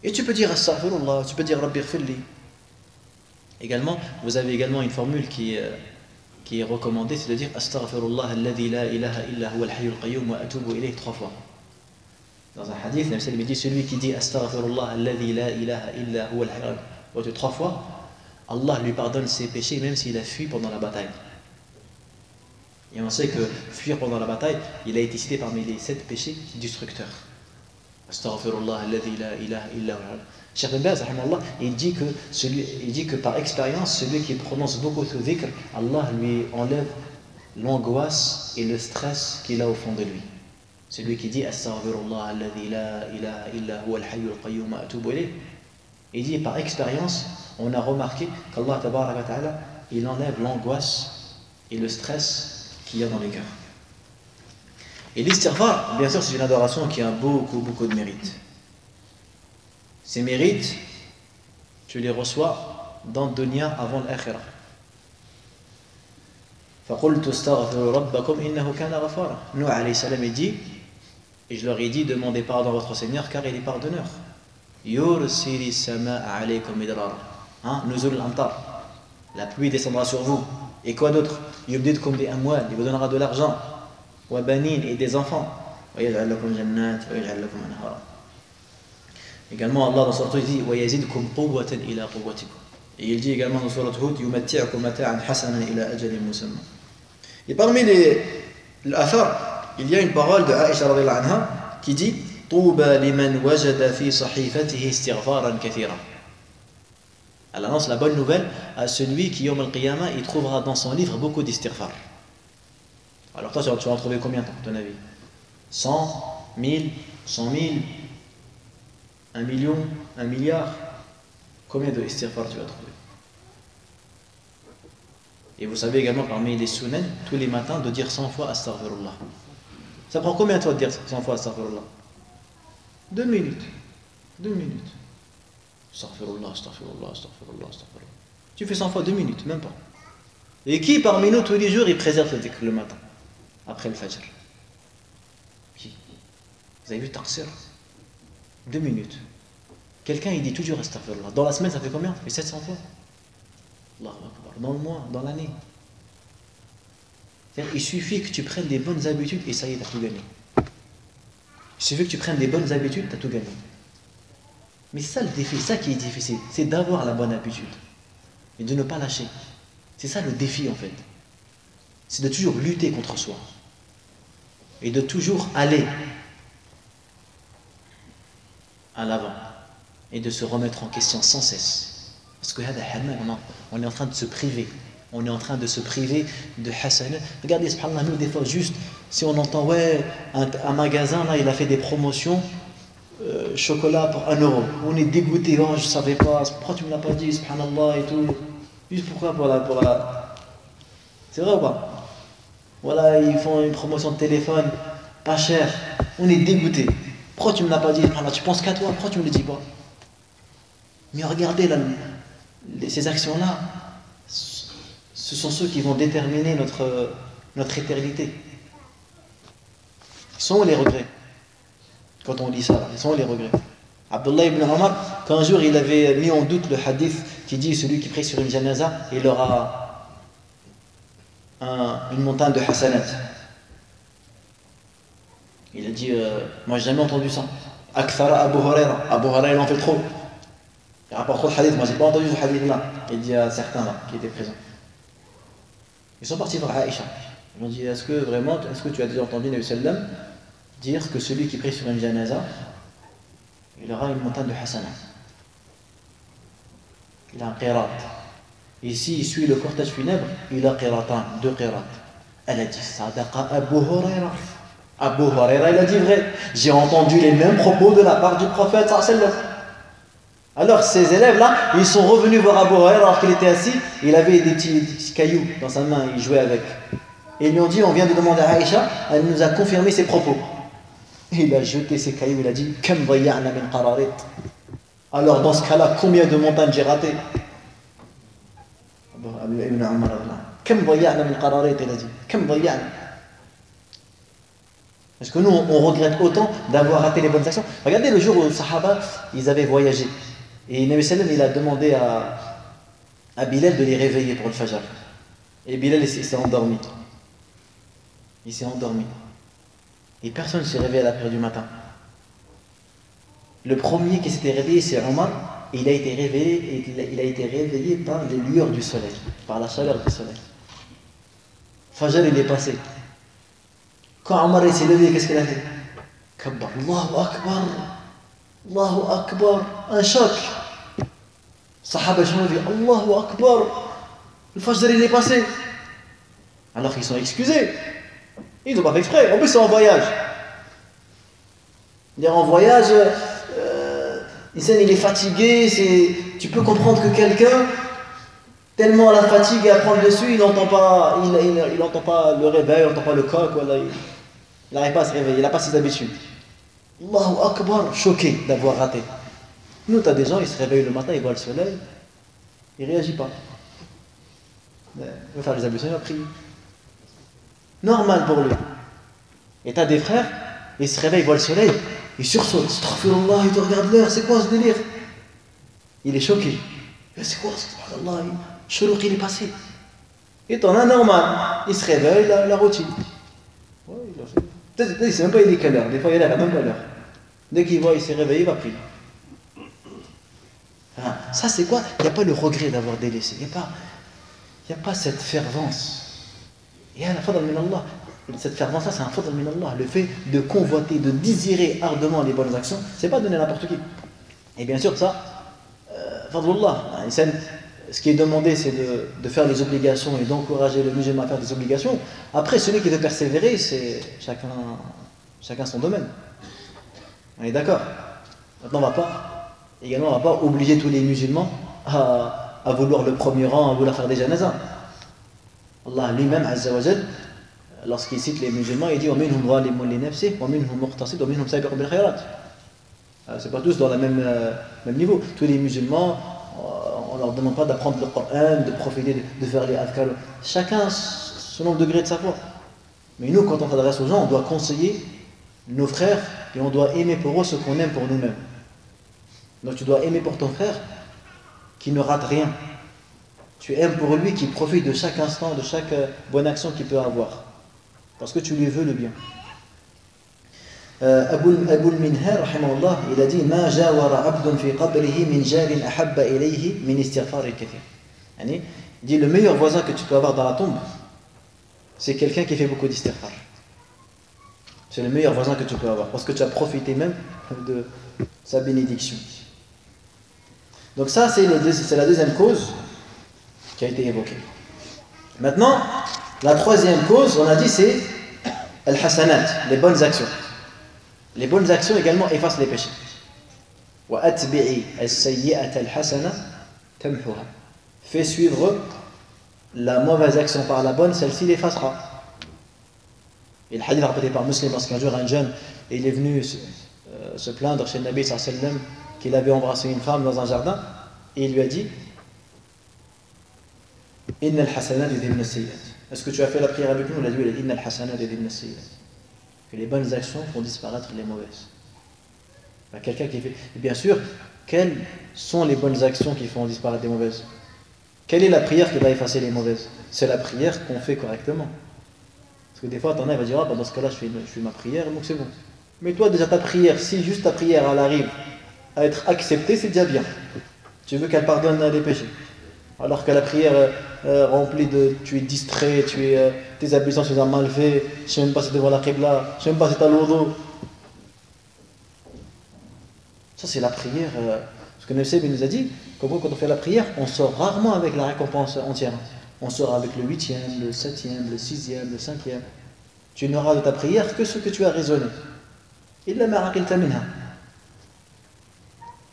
Et tu peux dire astaghfirullah, tu peux dire Rabbi ighfirli. Également, vous avez également une formule qui est recommandée, c'est de dire astaghfirullah alladhi la ilaha illa huwa al-hayyul qayyum wa atubu ilayhi 3 fois. Dans un hadith, le Nabi sallallahu dit celui qui dit astaghfirullah alladhi la ilaha illa huwa al-hayyul qayyum 3 fois, Allah lui pardonne ses péchés même s'il a fui pendant la bataille. Et on sait que fuir pendant la bataille, il a été cité parmi les 7 péchés destructeurs. Astaghfirullah alladhi la ilaha illa huwa. Cheikh Ibn Baz, il dit que par expérience, celui qui prononce beaucoup ce dhikr, Allah lui enlève l'angoisse et le stress qu'il a au fond de lui. Celui qui dit Astaghfirullah alladhi la ilaha illa huwa al-hayyul qayyum wa atubu ilayh. Il dit par expérience, on a remarqué qu'Allah tabaraka wa ta'ala, il enlève l'angoisse et le stress qu'il y a dans les cœurs. Et l'istighfar, bien sûr, c'est une adoration qui a beaucoup de mérites. Ces mérites, tu les reçois dans le dunya avant l'akhirah. فَقُلْتُ اسْتَغْفِرُوا رَبَّكُمْ إِنَّهُ كَانَ غَفَارًا. Nuh alayhi salam a dit, et je leur ai dit, demandez pardon à votre Seigneur car il est pardonneur. يُرْسِلِ السَّمَاءَ عَلَيْكُمْ مِدْرَارًا. Nuzul al-amtar, la pluie descendra sur vous. Et quoi d'autre? Yubdidkum bi amwal, il vous donnera de l'argent. Wa banin, et des enfants. Wa yaj'al lakum jannat, wa yaj'al lakum anhara. Également, Allah dans Surah Hud dit Wa yazidkum quwwatan ila quwwatikum. Et il dit également dans Surah Hud Yumatti'ukum mata'an hasanan ila ajalin musamma. Et parmi les athar, il y a une parole de Aïcha radhiyallahu anha qui dit Tuba liman wajada fi sahifatihi istighfaran kathira. Elle annonce la bonne nouvelle à celui qui, Yawm al-Qiyamah, il trouvera dans son livre beaucoup d'istighfar. Alors toi, tu vas en trouver combien, à ton avis? 100, 1000, 100 000, 1 million, 1 milliard? Combien de istighfar tu vas trouver? Et vous savez également, parmi les sunan, tous les matins, de dire 100 fois astaghfirullah. Ça prend combien de temps de dire 100 fois astaghfirullah? 2 minutes. 2 minutes. Astaghfirullah, astaghfirullah, astaghfirullah, astaghfirullah. Tu fais 100 fois 2 minutes, même pas. Et qui parmi nous tous les jours il préserve le dhikr le matin, après le fajr? Qui? Vous avez vu Taqsir? 2 minutes. Quelqu'un il dit toujours astaghfirullah. Dans la semaine ça fait combien? Ça fait 700 fois. Allahu Akbar. Dans le mois, dans l'année. Il suffit que tu prennes des bonnes habitudes et ça y est, tu as tout gagné. Il suffit que tu prennes des bonnes habitudes, tu as tout gagné. Mais c'est ça le défi, ça qui est difficile, c'est d'avoir la bonne habitude et de ne pas lâcher. C'est ça le défi en fait. C'est de toujours lutter contre soi et de toujours aller à l'avant et de se remettre en question sans cesse. Parce que on est en train de se priver. On est en train de se priver de hasana. Regardez, subhanallah, nous, des fois, juste, si on entend, ouais, un magasin, là, il a fait des promotions, chocolat pour 1 euro. On est dégoûté, oh, je savais pas, pourquoi tu me l'as pas dit, subhanallah, et tout. Juste pourquoi pour la... C'est vrai ou pas? Voilà, ils font une promotion de téléphone, pas cher. On est dégoûté. Pourquoi tu me l'as pas dit, subhanallah, tu penses qu'à toi, pourquoi tu me le dis pas? Mais regardez, là, ces actions-là, ce sont ceux qui vont déterminer notre éternité. Ils sont où les regrets? Quand on lit ça, ils sont où les regrets? Abdullah ibn Omar, qu'un jour il avait mis en doute le hadith qui dit celui qui prie sur une janaza, il aura une montagne de hasanat. Il a dit, moi j'ai jamais entendu ça. Akthara Abu Huraira. Abu Huraira il en fait trop. Il rapporte trop de hadith, moi j'ai pas entendu ce hadith là. Il dit à certains là qui étaient présents. Ils sont partis voir Aïcha. Ils ont dit, est-ce que tu as déjà entendu Nabi sallam dire que celui qui prie sur une janaza, il aura une montagne de hasanat. Il a un qirat. Et s'il suit le cortège funèbre, il a qiratan, 2 qirats. Elle a dit, Sadaqa Abu Huraira. Abu Huraira, il a dit vrai. J'ai entendu les mêmes propos de la part du prophète sallam. Alors ces élèves-là, ils sont revenus voir Abu Huraira alors qu'il était assis, il avait des petits cailloux dans sa main, il jouait avec. Et ils lui ont dit, on vient de demander à Aïcha, elle nous a confirmé ses propos. Et il a jeté ses cailloux, il a dit, Kam daya'na min qararit. Alors dans ce cas-là, combien de montagnes j'ai raté? Ibn Umar, Kam daya'na min qararit, il a dit, Kam daya'na. Parce que nous, on regrette autant d'avoir raté les bonnes actions. Regardez le jour où les Sahaba, ils avaient voyagé. Et Nabi sallam, il a demandé à Bilal de les réveiller pour le Fajr. Et Bilal, il s'est endormi. Il s'est endormi. Et personne ne s'est réveillé à la prière du matin. Le premier qui s'était réveillé, c'est Omar. Et il a été réveillé par les lueurs du soleil, par la chaleur du soleil. Fajr, il est passé. Quand Omar s'est levé, qu'est-ce qu'il a fait? Kabbar, Allahu Akbar. Allahu Akbar. Un choc. Sahaba, ils ont dit Allahu Akbar. Le Fajr, il est passé. Alors qu'ils sont excusés. Ils n'ont pas fait exprès. En plus, c'est en voyage. En voyage, il est fatigué. Tu peux comprendre que quelqu'un, tellement la fatigue à prendre dessus, il n'entend pas le réveil, il n'entend pas le coq. Voilà, il n'arrive pas à se réveiller, il n'a pas ses habitudes. Allahu Akbar, choqué d'avoir raté. Nous, tu as des gens, ils se réveillent le matin, ils voient le soleil, ils ne réagissent pas. Il va faire les ablutions, il va prier. Normal pour lui. Et tu as des frères, ils se réveillent, ils voient le soleil, ils sursautent. Astaghfirullah, ils te regardent l'heure, c'est quoi ce délire? Il est choqué. C'est quoi, subhanallah, Shuruq, il est passé. Et t'en as normal, il se réveille, la routine. Ouais, il a fait. Peut-être, il sait même pas il est quelle heure, des fois il est à la même heure. Dès qu'il voit, il s'est réveillé, il va prier. Ça c'est quoi? Il n'y a pas le regret d'avoir délaissé, il n'y a pas cette fervence. Et à la fadl min Allah, cette fervence-là, c'est un fadl min Allah. Le fait de convoiter, de désirer ardemment les bonnes actions, c'est pas donné à n'importe qui. Et bien sûr, ça, fadlullah, ce qui est demandé, c'est de faire les obligations et d'encourager le musulman à faire des obligations. Après, celui qui veut persévérer, c'est chacun son domaine. On est d'accord? Maintenant, on va pas obliger tous les musulmans à vouloir le premier rang, à vouloir faire des janazas. Allah lui-même, Azza wa Jal, lorsqu'il cite les musulmans, il dit وَمِنْهُمْ ظَالِمٌ لِنَفْسِهِ وَمِنْهُمْ مُقْتَصِدٌ وَمِنْهُمْ سَابِقٌ بِالْخَيْرَاتِ. C'est pas tous dans le même niveau. Tous les musulmans, on ne leur demande pas d'apprendre le Coran, de profiter, de faire les adhkar. Chacun selon le degré de sa foi. Mais nous, quand on s'adresse aux gens, on doit conseiller nos frères et on doit aimer pour eux ce qu'on aime pour nous-mêmes. Donc tu dois aimer pour ton frère qui ne rate rien. Tu aimes pour lui qui profite de chaque instant, de chaque bonne action qu'il peut avoir. Parce que tu lui veux le bien. Abu al-Minhar, rahimahullah, il a dit Ma jawara abdun fi qabrihi min jarin ahabba ilayhi min istighfar al-kathir. Il dit le meilleur voisin que tu peux avoir dans la tombe, c'est quelqu'un qui fait beaucoup d'istighfar. C'est le meilleur voisin que tu peux avoir, parce que tu as profité même de sa bénédiction. Donc ça, c'est la deuxième cause qui a été évoquée. Maintenant, la troisième cause, on a dit, c'est al-hasanat, les bonnes actions. Les bonnes actions également effacent les péchés. وَأَتْبِعِ السَّيِّئَةَ الْحَسَنَةَ تَمْحُهَا. Fais suivre la mauvaise action par la bonne, celle-ci l'effacera. Et le hadith rapporté par Muslim, parce qu'un jour un jeune, il est venu se plaindre chez le Nabi sallallahu alayhi wa sallam qu'il avait embrassé une femme dans un jardin, et il lui a dit Inna al-hasanat yudhibna as-sayyi'at. Est-ce que tu as fait la prière avec nous? Il a dit Inna al-hasanat yudhibna as-sayyi'at. Que les bonnes actions font disparaître les mauvaises. Quelqu'un qui fait. Et bien sûr, quelles sont les bonnes actions qui font disparaître les mauvaises? Quelle est la prière qui va effacer les mauvaises? C'est la prière qu'on fait correctement. Parce que des fois, t'en as, il va dire dans ce cas-là, je fais ma prière, donc c'est bon. Mais toi, déjà ta prière, si juste ta prière elle arrive à être acceptée, c'est déjà bien. Tu veux qu'elle pardonne les péchés. Alors que la prière remplie de tu es distrait, tes ablutions sont mal faites, je ne sais même pas si devant la qibla, je ne sais même pas si tu as l'odo. Ça, c'est la prière. Ce que Nabi nous a dit, quand on fait la prière, on sort rarement avec la récompense entière. On sort avec le 8e, le 7e, le 6e, le 5e. Tu n'auras de ta prière que ce que tu as raisonné. Illa ma aqilta minha.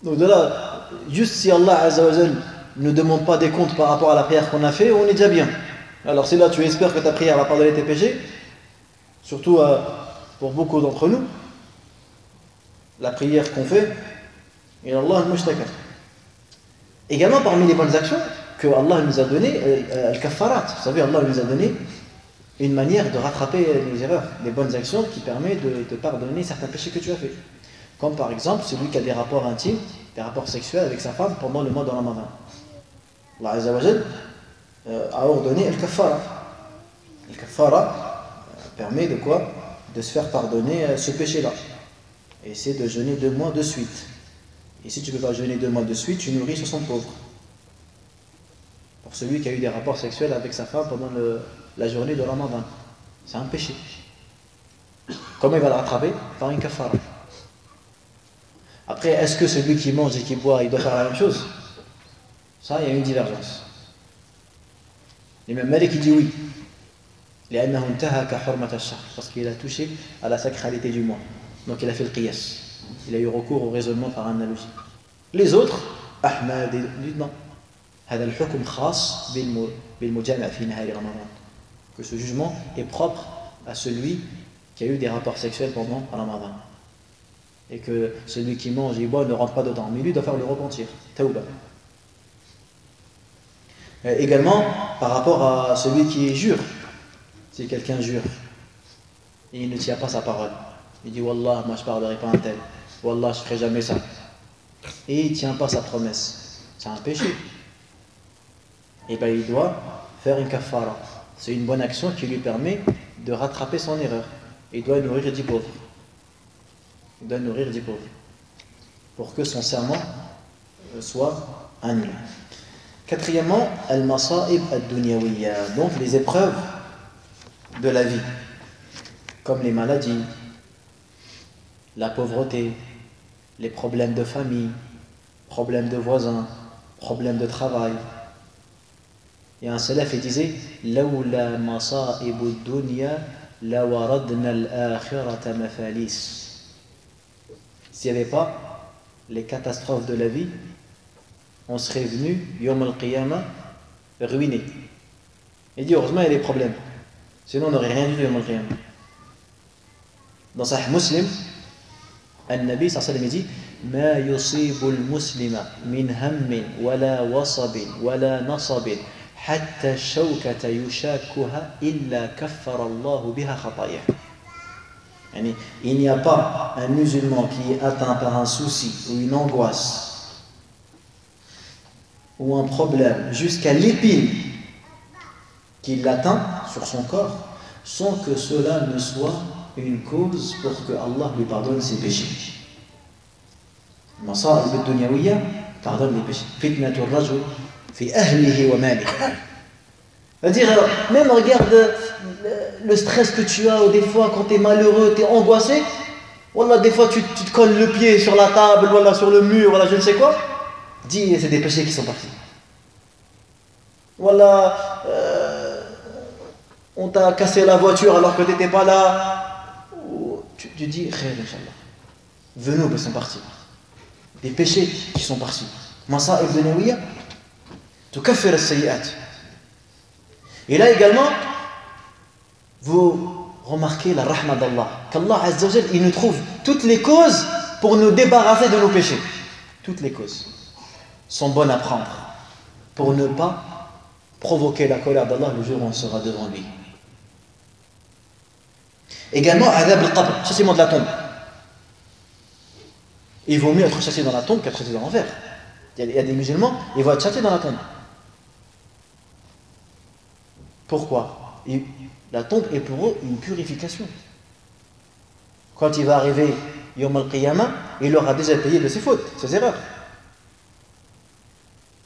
Donc de là, juste si Allah Azza wa Jal ne demande pas des comptes par rapport à la prière qu'on a fait, on est déjà bien. Alors si là tu espères que ta prière va pardonner tes péchés, surtout pour beaucoup d'entre nous, la prière qu'on fait, et Allah al-mushtaka. Également parmi les bonnes actions que Allah nous a donné, al-kaffarat. Vous savez, Allah nous a donné une manière de rattraper les erreurs, les bonnes actions qui permettent de pardonner certains péchés que tu as fait. Comme par exemple celui qui a des rapports intimes, des rapports sexuels avec sa femme pendant le mois de Ramadan. Allah Azza wa Jal a ordonné al-kaffara. Al-kaffara permet de quoi? De se faire pardonner ce péché-là. Et c'est de jeûner 2 mois de suite. Et si tu ne peux pas jeûner 2 mois de suite, tu nourris 60 pauvres. Pour celui qui a eu des rapports sexuels avec sa femme pendant la journée de Ramadan. C'est un péché. Comment il va le rattraper? Par une kaffara. Après, est-ce que celui qui mange et qui boit, il doit faire la même chose? Ça, il y a une divergence. L'imam Malik, il dit oui. Parce qu'il a touché à la sacralité du mois. Donc il a fait le qiyas. Il a eu recours au raisonnement par analogie. Les autres, Ahmad, disent non. Que ce jugement est propre à celui qui a eu des rapports sexuels pendant Ramadan. Et que celui qui mange et boit ne rentre pas dedans. Mais lui doit faire le repentir. Tawba. Également, par rapport à celui qui jure. Si quelqu'un jure et il ne tient pas sa parole. Il dit Wallah, moi je ne parlerai pas un tel. Wallah, je ne ferai jamais ça. Et il ne tient pas sa promesse. C'est un péché. Et bien il doit faire une kaffara. C'est une bonne action qui lui permet de rattraper son erreur. Il doit nourrir 10 pauvres. Il doit nourrir 10 pauvres. Pour que son serment soit annulé. Quatrièmement, al-masa'ib ad-dunyawiyya. Donc les épreuves de la vie. Comme les maladies, la pauvreté, les problèmes de famille, problèmes de voisins, problèmes de travail. Et un salaf il disait Lawla masa'ibu dunya la waradna al-akhirata mafalis. S'il n'y avait pas les catastrophes de la vie, on serait venu Yawm al-Qiyamah ruiné. Il dit heureusement il y a des problèmes. Sinon on n'aurait rien du tout Yawm al-Qiyamah. Dans Sahih Muslim, النبي صلى الله عليه وسلم dit ما يصيب المسلم من هم ولا وصب ولا نصب حتى الشوكة يشاكها إلا كفر الله بها خطاياه. يعني il n'y a pas un musulman qui est atteint par un souci ou une angoisse ou un problème jusqu'à l'épine qui l'atteint sur son corps sans que cela ne soit une cause pour que Allah lui pardonne ses péchés. Masa'ib ad-dunyawiyya pardonne les péchés. Fitnatul rajul fi ahlihi wa malihi. C'est-à-dire, même regarde le stress que tu as, ou des fois quand tu es malheureux, tu es angoissé, voilà, des fois tu te colles le pied sur la table, voilà, sur le mur, voilà, je ne sais quoi. Dis, c'est des péchés qui sont partis. Voilà, on t'a cassé la voiture alors que tu n'étais pas là. Tu dis, khair, Inch'Allah. Venous sont partis. Des péchés qui sont partis. Masa'ib de Nawiya, tu kaffir as-sayyi'at. Et là également, vous remarquez la rahma d'Allah. Qu'Allah Azza wa Jal, il nous trouve toutes les causes pour nous débarrasser de nos péchés. Toutes les causes sont bonnes à prendre pour ne pas provoquer la colère d'Allah le jour où on sera devant lui. Également, adab al-qabr, châtiment de la tombe. Il vaut mieux être châtié dans la tombe qu'être châtié dans l'enfer. Il y a des musulmans, ils vont être châtiés dans la tombe. Pourquoi? La tombe est pour eux une purification. Quand il va arriver Yawm al-Qiyamah, il aura déjà payé de ses fautes, ses erreurs.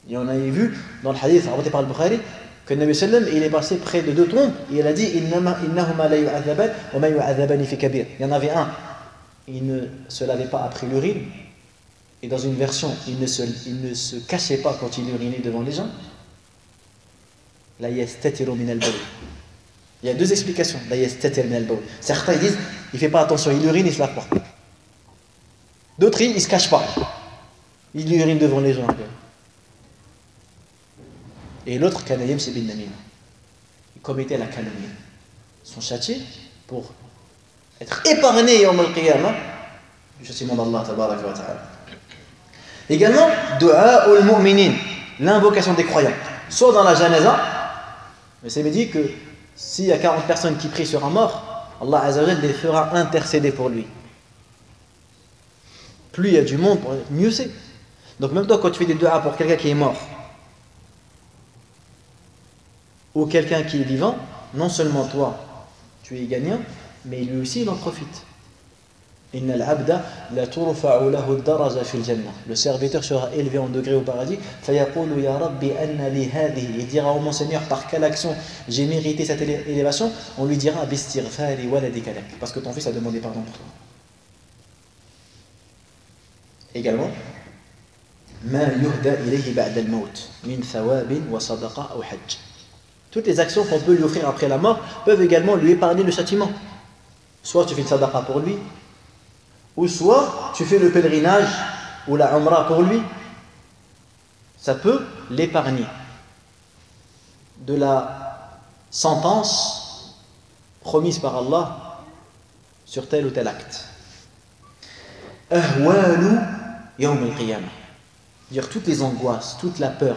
Et on avait vu dans le hadith rapporté par le Bukhari que le Nabi sallam il est passé près de deux tombes et il a dit innahuma la yu'adhaban wa ma yu'adhabani fi kabir. Il y en avait un, il ne se lavait pas après l'urine, et dans une version il ne se cachait pas quand il urinait devant les gens. La yastatiru min al-bawl. Il y a deux explications. La yastatiru min al-bawl. Certains disent il fait pas attention, il urine, il se lave pas. D'autres il se cache pas, il urine devant les gens. Et l'autre, Kanayim, c'est bin Namim. Il commettait la calomnie. Ils sont châtiés pour être épargnés Yawm al-Qiyamah du châtiment d'Allah tabaraka wa ta'ala. Également, du'a al-mu'minin, l'invocation des croyants. Soit dans la janaza, mais c'est dit que s'il y a 40 personnes qui prient sur un mort, Allah Azza wa Jal les fera intercéder pour lui. Plus il y a du monde, mieux c'est. Donc même toi, quand tu fais des du'a pour quelqu'un qui est mort, ou quelqu'un qui est vivant, non seulement toi, tu es gagnant, mais lui aussi, il en profite. Le serviteur sera élevé en degré au paradis. Il dira au mon Seigneur, par quelle action j'ai mérité cette élévation? On lui dira, parce que ton fils a demandé pardon pour toi. Également, toutes les actions qu'on peut lui offrir après la mort peuvent également lui épargner le châtiment. Soit tu fais le sadaqa pour lui, ou soit tu fais le pèlerinage ou la umrah pour lui. Ça peut l'épargner de la sentence promise par Allah sur tel ou tel acte. Ahwalu yawm al-qiyamah. Dire toutes les angoisses, toute la peur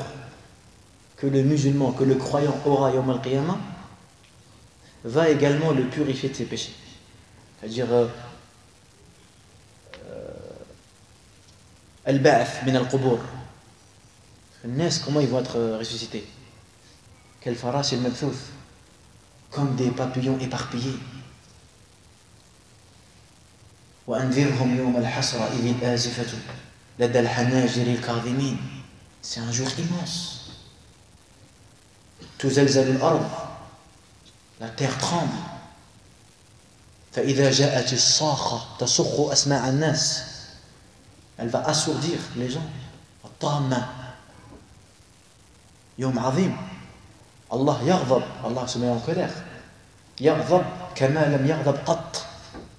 que le musulman, que le croyant aura yawm al-qiyamah, va également le purifier de ses péchés. C'est-à-dire al-ba'th min al-qubur. Comment ils vont être ressuscités? Quel farash al-mabthouth, comme des papillons éparpillés. وأنذرهم يوم الحسرة إذ الآزفة لدى الحناجر الكاظمين. C'est un jour immense. تزلزل الأرض, la terre tremble. فإذا جاءت الصاخة تصخ أسماع الناس, elle va assourdir les gens. الطامة يوم عظيم. Allah يغضب, Allah se met en colère. يغضب كما لم يغضب قط.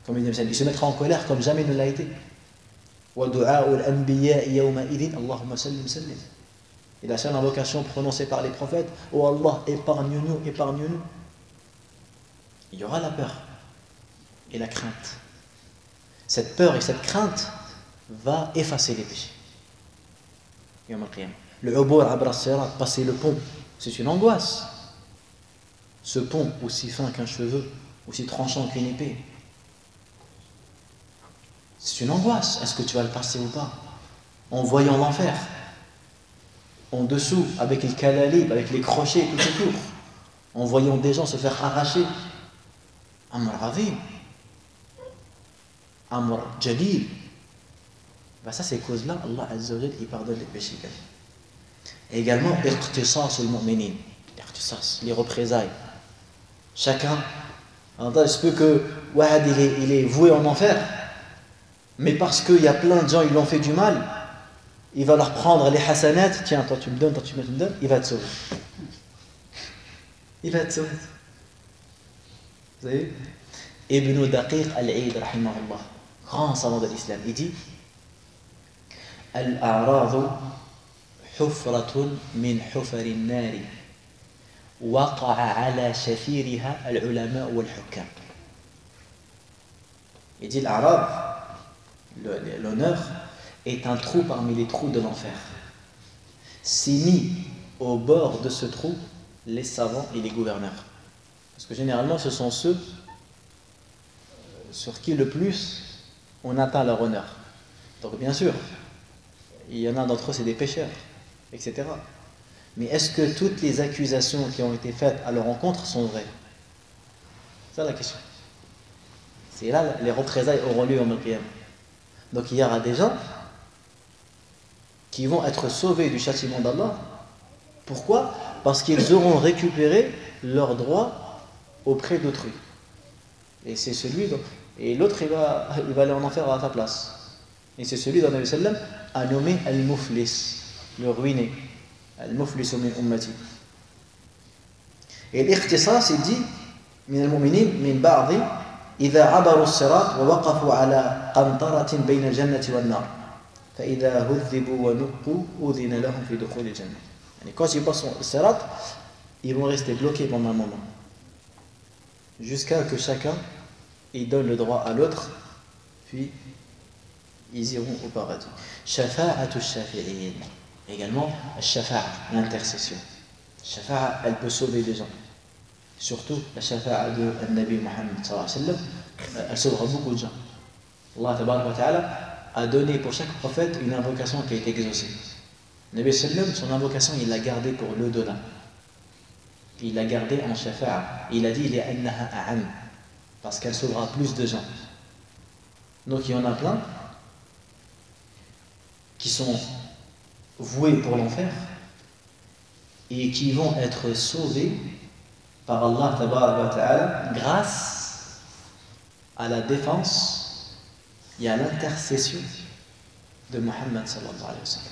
Comme il se mettra en colère comme jamais ne l'a été. Et la seule invocation prononcée par les prophètes, oh Allah, épargne-nous, épargne-nous. Il y aura la peur et la crainte. Cette peur et cette crainte va effacer les péchés. Le ubur abra sirat, passer le pont, c'est une angoisse. Ce pont, aussi fin qu'un cheveu, aussi tranchant qu'une épée, c'est une angoisse. Est-ce que tu vas le passer ou pas? En voyant l'enfer, en dessous, avec les kalalib, avec les crochets tout autour, en voyant des gens se faire arracher. Amr azim, Amr jalil. Ça, ces causes-là, Allah Azza wa Jal, il pardonne les péchés. Et également, iqtisas al-mu'minin, Ça, les représailles. Chacun, il se peut que Wahad il est voué en enfer, mais parce qu'il y a plein de gens qui lui ont fait du mal, il va leur prendre les hasanat, tiens, toi tu me donnes, toi tu me donnes, il va te sauver. Il va te sauver. Vous savez, Ibn Daqiq al-Eid, rahimahullah, grand savant de l'islam, il dit Al-a'radu hufratun min hufari nari waqa'a ala shafiriha al-ulama wal-hukam. Il dit l'Arab, l'honneur, est un trou parmi les trous de l'enfer. C'est mis au bord de ce trou les savants et les gouverneurs. Parce que généralement, ce sont ceux sur qui le plus on atteint leur honneur. Donc bien sûr, il y en a d'entre eux, c'est des pécheurs, etc. Mais est-ce que toutes les accusations qui ont été faites à leur encontre sont vraies? C'est ça la question. C'est là les représailles auront lieu en Qiyam. Donc il y aura des gens qui vont être sauvés du châtiment d'Allah. Pourquoi? Parce qu'ils auront récupéré leurs droits auprès d'autrui. Et c'est celui dont... Et l'autre il va aller en enfer à sa place. Et c'est celui dont Nabi sallam a nommé Al-Muflis, le ruiné. Al-Muflis min ummati. Et l'ikhtisas il dit min al-mu'minin min ba'di إذا عبروا الصراط ووقفوا على قنطرة بين الجنة والنار فإذا هذبوا ونقوا أذن لهم في دخول الجنة. يعني quand ils passent le sirat, ils vont rester bloqués pendant un moment jusqu'à que chacun il donne le droit à l'autre, puis ils iront au paradis. Shafa'atu shafi'in. Également, shafa'a, l'intercession. Shafa'a, elle peut sauver des gens. Surtout la shafa'a de Nabi Muhammad sallallahu alayhi wa sallam, elle sauvera beaucoup de gens. Allah tabaraka wa ta'ala a donné pour chaque prophète une invocation qui a été exaucée. Nabi sallam, son invocation, il l'a gardée pour l'au-delà. Il l'a gardée en shafa'a. Il a dit li'annaha a'am, parce qu'elle sauvera plus de gens. Donc il y en a plein qui sont voués pour l'enfer et qui vont être sauvés par Allah ta'ala grâce à la défense et à l'intercession de Muhammad sallallahu alayhi wa sallam.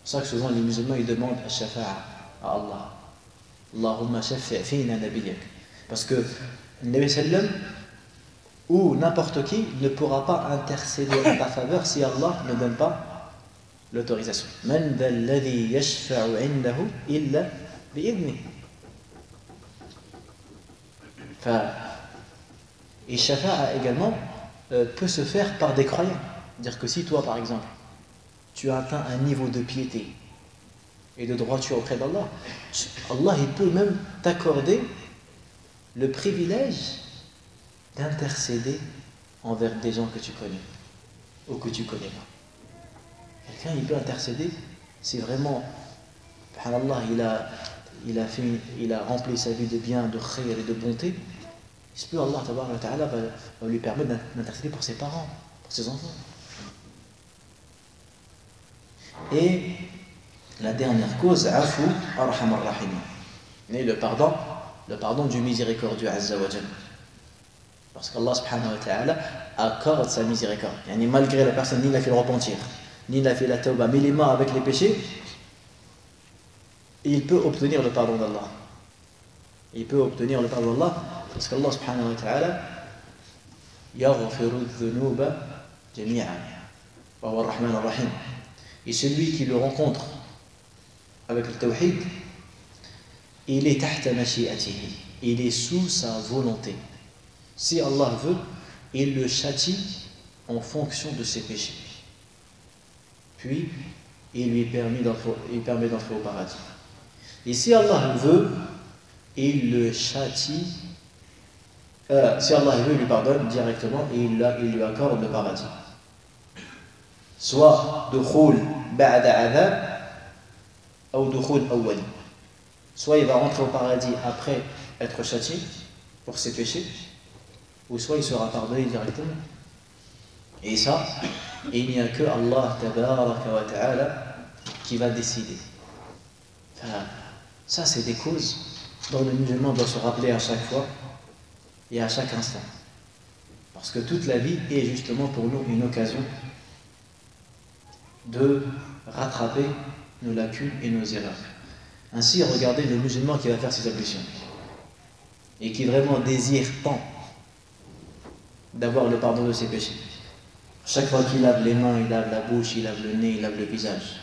C'est pour ça que souvent les musulmans ils demandent à shafa'a à Allah. Allahumma shafi' fina nabiyyak. Parce que Nabi sallam ou n'importe qui ne pourra pas intercéder en ta faveur si Allah ne donne pas l'autorisation. Man dhal ladhi yashfa'u 'indahu illa bi'idhnihi. Et shafa'a également peut se faire par des croyants. C'est-à-dire que si toi par exemple tu as atteint un niveau de piété et de droiture auprès d'Allah, Allah il peut même t'accorder le privilège d'intercéder envers des gens que tu connais ou que tu connais pas. Quelqu'un il peut intercéder si vraiment subhanallah, il a rempli sa vie de bien, de khayr et de bonté. Il se peut Allah ta'ala va lui permettre d'intercéder pour ses parents, pour ses enfants. Et la dernière cause, afu arhamar rahim, le pardon du miséricordieux azza wa jalla. Parce qu'Allah subhanahu wa ta'ala accorde sa miséricorde. Yani malgré la personne, ni il a fait le repentir, ni il a fait la tawbah, mais il est mort avec les péchés, il peut obtenir le pardon d'Allah. Il peut obtenir le pardon d'Allah parce qu'Allah subhanahu wa ta'ala yaghfiru dhunuba jami'an wa huwa ar-rahman ar-rahim. Et celui qui le rencontre avec le tawhid, il est tahta mashi'atihi, il est sous sa volonté. Si Allah veut, il le châtie en fonction de ses péchés. Puis, il lui permet d'entrer au paradis. Et si Allah veut, il le châtie. Si Allah veut, il lui pardonne directement et il lui accorde le paradis. Soit dukhul ba'da adhab ou dukhul awwali. Soit il va rentrer au paradis après être châtié pour ses péchés, ou soit il sera pardonné directement. Et ça, il n'y a que Allah tabaraka wa ta'ala qui va décider. Ça, c'est des causes dont le musulman doit se rappeler à chaque fois et à chaque instant. Parce que toute la vie est justement pour nous une occasion de rattraper nos lacunes et nos erreurs. Ainsi, regardez le musulman qui va faire ses ablutions et qui vraiment désire tant d'avoir le pardon de ses péchés. Chaque fois qu'il lave les mains, il lave la bouche, il lave le nez, il lave le visage.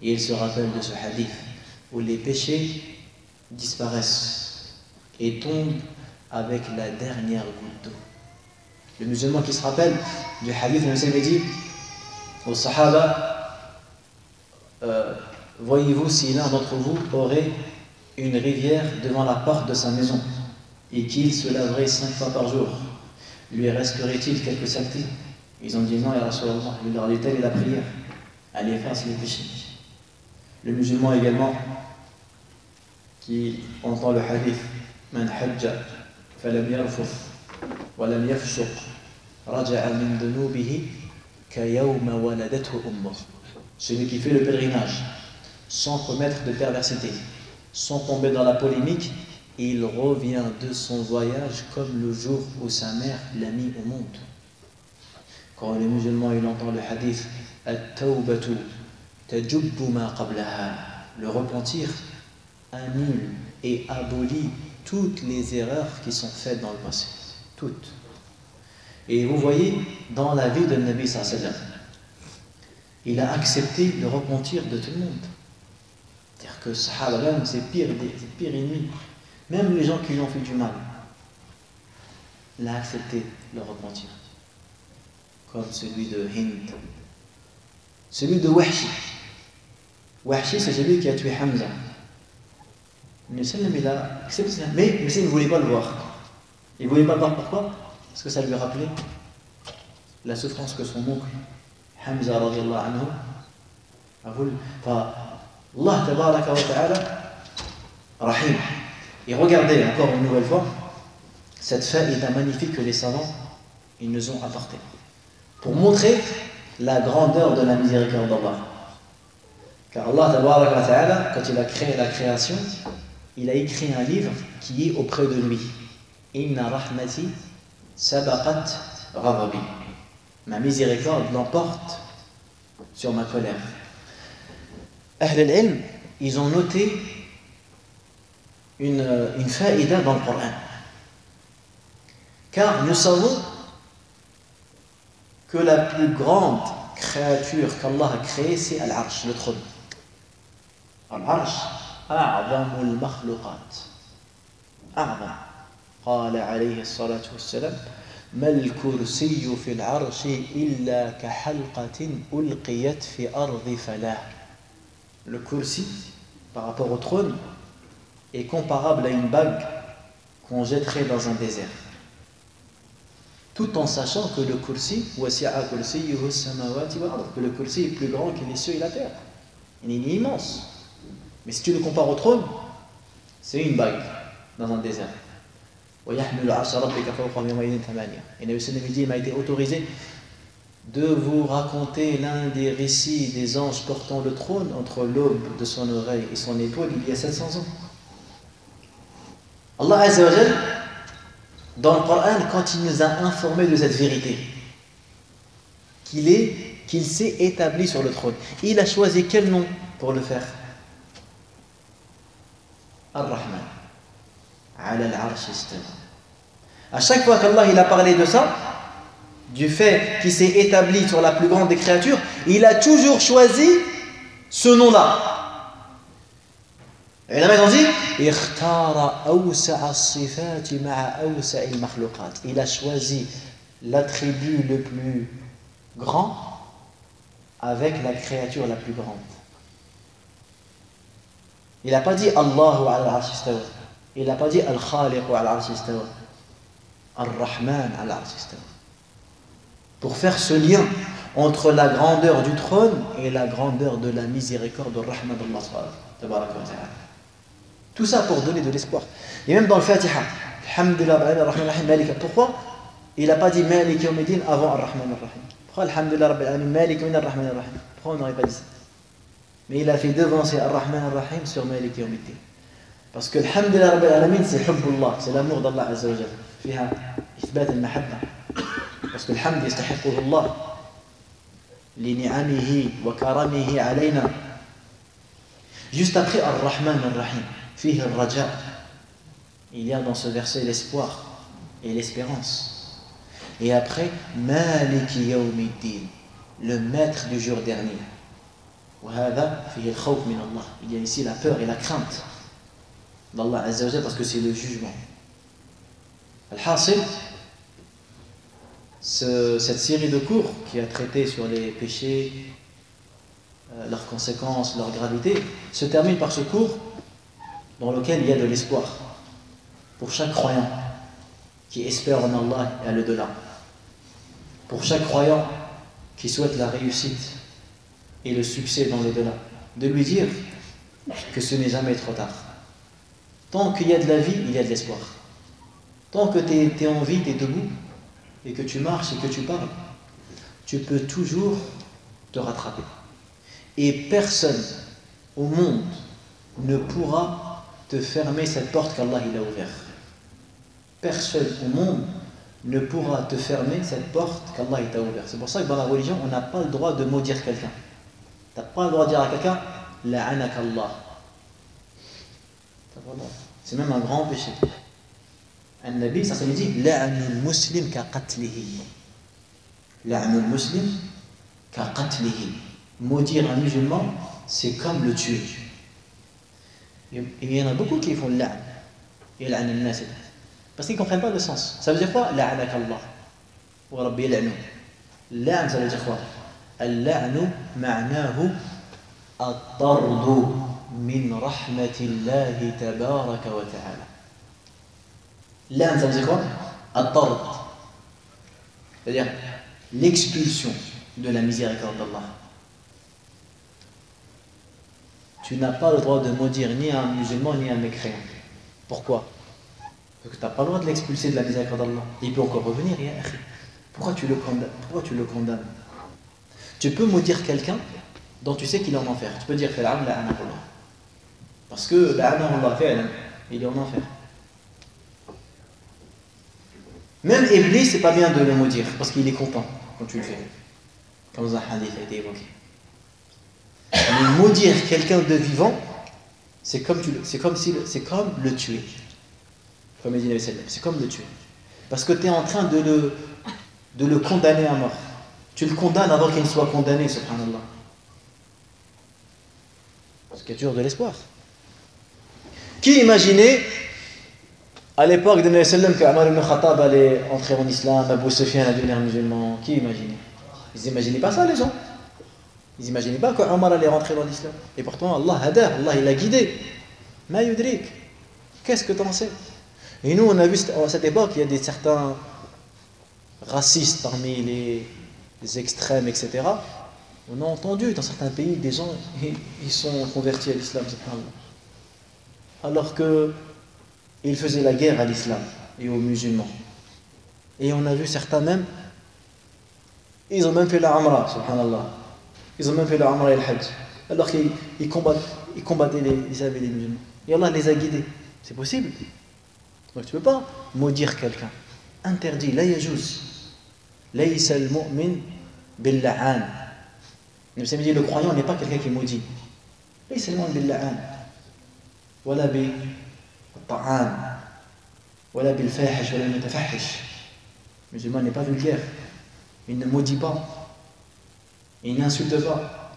Et il se rappelle de ce hadith où les péchés disparaissent et tombent avec la dernière goutte d'eau. Le musulman qui se rappelle du hadith, le Seigneur dit aux Sahaba, voyez-vous si l'un d'entre vous aurait une rivière devant la porte de sa maison et qu'il se laverait 5 fois par jour, lui resterait-il quelques saletés? Ils ont dit non, ya Rasulallah. Il leur dit-elle la prière, elle efface les péchés. Le musulman également qui entend le hadith Man hajja falam yarfuf wa lam yafshuq raja'a min dunubihi ka yawma waladathu ummuh. Celui qui fait le pèlerinage sans commettre de perversité, sans tomber dans la polémique, il revient de son voyage comme le jour où sa mère l'a mis au monde. Quand le musulman il entend le hadith At-tawbatu tajubbu ma qablaha, le repentir annule et abolit toutes les erreurs qui sont faites dans le passé. Toutes. Et vous voyez, dans la vie de Nabi sallallahu alayhi wa sallam, il a accepté le repentir de tout le monde. C'est-à-dire que Sahaba, c'est pire ennemi. Même les gens qui lui ont fait du mal, il a accepté le repentir. Comme celui de Hind, celui de Wahshi. Wahshi, c'est celui qui a tué Hamza. Le Sallam, il a accepté ça. Mais il ne voulait pas le voir. Il ne voulait pas le voir, pourquoi? Parce que ça lui rappelait la souffrance que son oncle, Hamza radiallahu anhu, a voulu. Allah tabaraka wa ta'ala, rahim. Et regardez encore une nouvelle fois cette faïda magnifique que les savants ils nous ont apportée pour montrer la grandeur de la miséricorde d'Allah. Car Allah tabaraka wa ta'ala, quand il a créé la création, il a écrit un livre qui est auprès de lui. Inna rahmati sabaqat ghadabi. Ma miséricorde l'emporte sur ma colère. Ahl al-ilm, ils ont noté une faïda dans le Coran. Car nous savons que la plus grande créature qu'Allah a créée, c'est Al-Arsh, le trône. Al-Arsh, a'zamul makhluqat. A'zam. قال عليه الصلاة والسلام ما الكرسي في العرش إلا كحلقة ألقيت في أرض فلاة. Le kursi, par rapport au trône, est comparable à une bague qu'on jetterait dans un désert. Tout en sachant que le kursi, que le kursi est plus grand que les cieux et la terre. Il est immense. Mais si tu le compares au trône, c'est une bague dans un désert. Et Nabi sallam dit, il m'a été autorisé de vous raconter l'un des récits des anges portant le trône entre l'aube de son oreille et son étoile il y a 700 ans. Allah Azza wa Jal, dans le Coran, quand il nous a informé de cette vérité, qu'il s'est établi sur le trône, il a choisi quel nom pour le faire? Ar-Rahman. Ala al-Arsh istawa. À chaque fois qu'Allah il a parlé de ça, du fait qu'il s'est établi sur la plus grande des créatures, il a toujours choisi ce nom-là. Et là, ils ont dit il a choisi l'attribut le plus grand avec la créature la plus grande. Il n'a pas dit Allahu ala al-arsh istawa. Il n'a pas dit Al-Khaliq ala al-arsh istawa. Ar-Rahman ala al-arsh istawa. Pour faire ce lien entre la grandeur du trône et la grandeur de la miséricorde de Rahman d'Allah. Tout ça pour donner de l'espoir. Et même dans le Fatiha, Alhamdulillah, Ar-Rahman Ar-Rahim, Malika. Pourquoi il n'a pas dit Malik Yawmiddin avant Ar-Rahman Ar-Rahim? Pourquoi Alhamdulillah, Rabbil Alamin, Malik Ar-Rahman Ar-Rahim? Pourquoi on n'aurait pas dit ça? Mais il a fait devancer Ar-Rahman Ar-Rahim sur Malik Yawmiddin. Parce que Alhamdulillah Rabbil Alamin, c'est Hubbullah, c'est l'amour d'Allah Azza wa Jal. فيها إثبات المحبة. Parce que الحمد يستحقه الله لنعمه وكرمه علينا. Juste après Ar-Rahman Ar-Rahim, فيه الرجاء. Il y a dans ce verset l'espoir et l'espérance. Et après, Malik Yawmiddin, le maître du jour dernier. وهذا فيه الخوف من الله. Il y a ici la peur et la crainte d'Allah Azza wa Jal parce que c'est le jugement. Al-Hasil, cette série de cours qui a traité sur les péchés, leurs conséquences, leur gravité, se termine par ce cours dans lequel il y a de l'espoir pour chaque croyant qui espère en Allah et à l'au-delà, pour chaque croyant qui souhaite la réussite et le succès dans l'au-delà, de lui dire que ce n'est jamais trop tard. Tant qu'il y a de la vie, il y a de l'espoir. Tant que tu es en vie, tu es debout, et que tu marches et que tu parles, tu peux toujours te rattraper. Et personne au monde ne pourra te fermer cette porte qu'Allah il a ouverte. Personne au monde ne pourra te fermer cette porte qu'Allah t'a ouverte. C'est pour ça que dans la religion, on n'a pas le droit de maudire quelqu'un. Tu n'as pas le droit de dire à quelqu'un « La'anak Allah ». C'est même un grand péché. Un Nabi, ça veut dire « La'anul muslim ka qatlihi ». La'anul muslim ka qatlihi. Maudire un musulman, c'est comme le tuer. Et il y en a beaucoup qui font l'a'n. Et l'a'n al-nas. Parce qu'ils ne comprennent pas le sens. Ça veut dire quoi? La'anak Allah. Wa rabbi yal'anu. L'a'n, ça veut dire quoi? Al-la'nu ma'nahu at-tardu min rahmatillahi tabaraka wa ta'ala. L'a'n, ça veut dire quoi? At-tard. C'est-à-dire l'expulsion de la miséricorde d'Allah. Tu n'as pas le droit de maudire ni un musulman ni un mécréant. Pourquoi? Parce que tu n'as pas le droit de l'expulser de la miséricorde d'Allah. Il peut encore revenir. Pourquoi tu le condamnes? Tu peux maudire quelqu'un dont tu sais qu'il est en enfer. Tu peux dire parce que il est en enfer. Même Iblis, c'est pas bien de le maudire parce qu'il est content quand tu le fais. Comme dans un hadith a été évoqué. Mais maudire quelqu'un de vivant, c'est comme le tuer. Comme il dit c'est comme le tuer. Parce que tu es en train de le condamner à mort. Tu le condamnes avant qu'il ne soit condamné, subhanallah. Parce qu'il y a toujours de l'espoir. Qui imaginait à l'époque de Nabi sallam que Omar ibn Khattab allait entrer en islam, Abu Sufyan allait devenir musulman? Qui imaginait? Ils n'imaginaient pas ça, les gens. Ils n'imaginaient pas qu'Omar allait rentrer dans l'islam. Et pourtant, Allah hada, Allah il a guidé. Ma yudrik. Qu'est-ce que tu en sais? Et nous, on a vu à cette époque, il y a certains racistes parmi les extrêmes, etc. On a entendu dans certains pays des gens, ils sont convertis à l'islam, subhanallah. Alors qu'ils faisaient la guerre à l'islam et aux musulmans. Et on a vu certains même, ils ont même fait la Umrah, subhanallah. Ils ont même fait la Umrah et le Hajj. Alors qu'ils combattaient les islam et les musulmans. Et Allah les a guidés. C'est possible. Donc tu ne peux pas maudire quelqu'un. Interdit, la yajouz. Laysa al-mu'min bil-la'an. Le croyant n'est pas quelqu'un qui maudit. Laysa al-mu'min bil-la'an. Wala bil-ta'an. Wala bil-fahish, wala bil-mutafahish. Le musulman n'est pas vulgaire. Il ne maudit pas. Il n'insulte pas.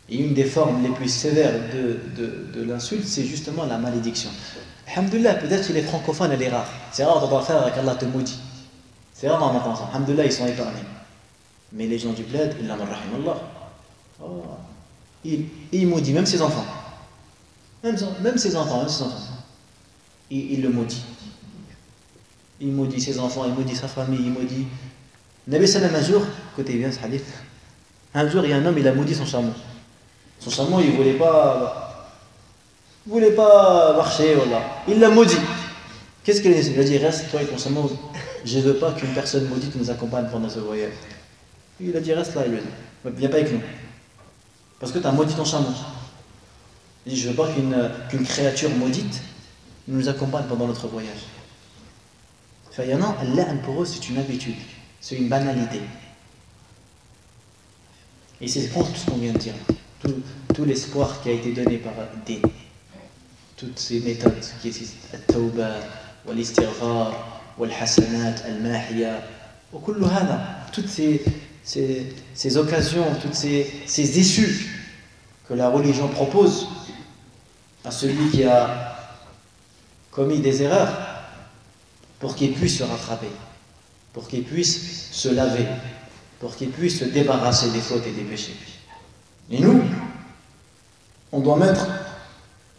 Et une des formes les plus sévères de l'insulte, c'est justement la malédiction. Alhamdulillah, peut-être chez les francophones, elle est rare. C'est rare d'entendre faire qu'Allah te maudit. C'est rare d'en entendre ça. Alhamdulillah, ils sont épargnés. Mais les gens du bled, illa man rahimallah. Oh. Il maudit même ses enfants. Même ses enfants. Il le maudit. Il maudit ses enfants, il maudit sa famille, il maudit. Nabi sallam un jour, écoutez bien ce hadith. Un jour, il y a un homme, il a maudit son chameau. Son chameau, il ne voulait pas marcher, voilà. Il l'a maudit. Qu'est-ce qu'il a dit? Il a dit, reste toi et ton chameau. Je ne veux pas qu'une personne maudite nous accompagne pendant ce voyage. Il a dit, reste là, il lui a dit. Viens pas avec nous. Parce que tu as maudit ton chameau. Il dit, je veux pas qu'une créature maudite nous accompagne pendant notre voyage. Enfin, il y en a, Allah, pour eux, c'est une habitude, c'est une banalité. Et c'est contre tout ce qu'on vient de dire. Tout l'espoir qui a été donné par Din, toutes ces méthodes qui existent, At-Tawba, Wal-Istighfar, Wal-Hasanat, Al-Mahya, toutes ces occasions, toutes ces issues que la religion propose à celui qui a commis des erreurs pour qu'il puisse se rattraper, pour qu'il puisse se laver, pour qu'il puisse se débarrasser des fautes et des péchés. Et nous, on doit mettre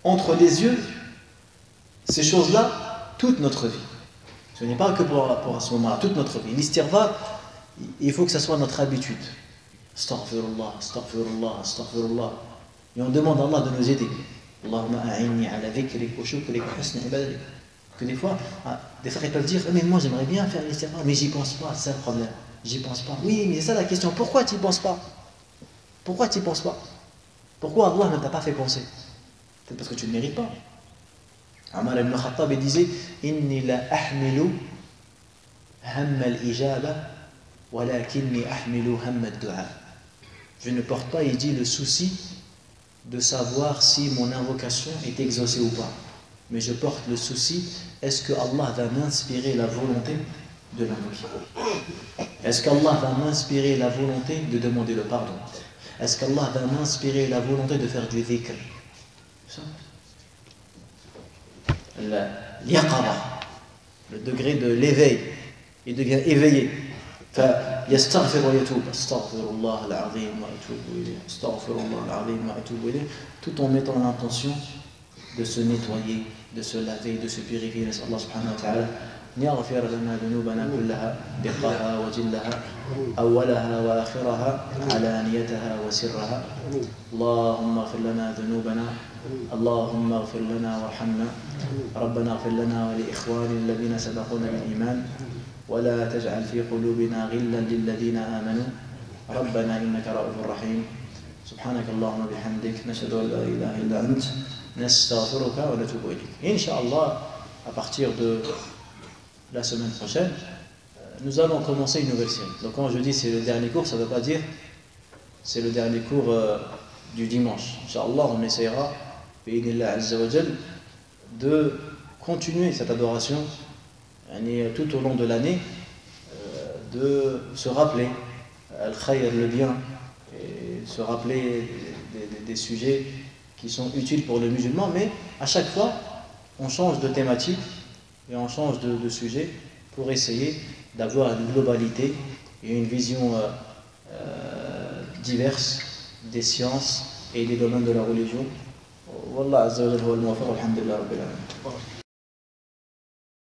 entre les yeux ces choses-là toute notre vie. Ce n'est pas que pour ce moment-là, toute notre vie. L'istighfar, il faut que ça soit notre habitude. Astaghfirullah, astaghfirullah, astaghfirullah. Et on demande à Allah de nous aider. Allahumma a'inni ala dhikrik wa shukrik wa husni ibadatik. Que des fois ils peuvent dire, mais moi j'aimerais bien faire l'istighfar, mais j'y pense pas, c'est ça le problème. J'y pense pas. Oui, mais c'est ça la question. Pourquoi tu n'y penses pas? Pourquoi tu n'y penses pas? Pourquoi Allah ne t'a pas fait penser? Peut-être parce que tu ne le mérites pas. Omar ibn Khattab disait, Inni la ahmilu hamma al-ijaba walakinni ahmilu hamma ad-du'a. Je ne porte pas, il dit, le souci de savoir si mon invocation est exaucée ou pas. Mais je porte le souci, est-ce que Allah va m'inspirer la volonté de l'invoquer? Est-ce qu'Allah va m'inspirer la volonté de demander le pardon? Est-ce qu'Allah va m'inspirer la volonté de faire du dhikr? L'yaqara, le degré de l'éveil, il devient éveillé. فيستغفر ويتوب استغفر الله العظيم واتوب اليه استغفر الله العظيم واتوب اليه, tout en mettant l'intention de se nettoyer, de se laver, de se purifier. نسأل الله سبحانه وتعالى أن يغفر لنا ذنوبنا كلها دقها وجلها أولها وآخرها علانيتها وسرها. اللهم اغفر لنا ذنوبنا اللهم اغفر لنا وارحمنا ربنا اغفر لنا ولإخواننا الذين سبقونا بالإيمان ولا تجعل في قلوبنا غلا للذين آمنوا ربنا إنك رؤوف رحيم. سبحانك اللهم وبحمدك نشهد أن لا إله إلا أنت نستغفرك ونتوب إليك. Inch'Allah, à partir de la semaine prochaine, nous allons commencer une nouvelle série. Donc quand je dis c'est le dernier cours, ça ne veut pas dire c'est le dernier cours du dimanche. Inch'Allah, on essaiera de continuer cette adoration tout au long de l'année, de se rappeler al-khayr, le bien, et se rappeler des sujets qui sont utiles pour le musulman, mais à chaque fois on change de thématique et on change de sujet pour essayer d'avoir une globalité et une vision diverse des sciences et des domaines de la religion. Wallah azza wa jalla huwa al-muwaffiq, walhamdulillah rabbil alamin.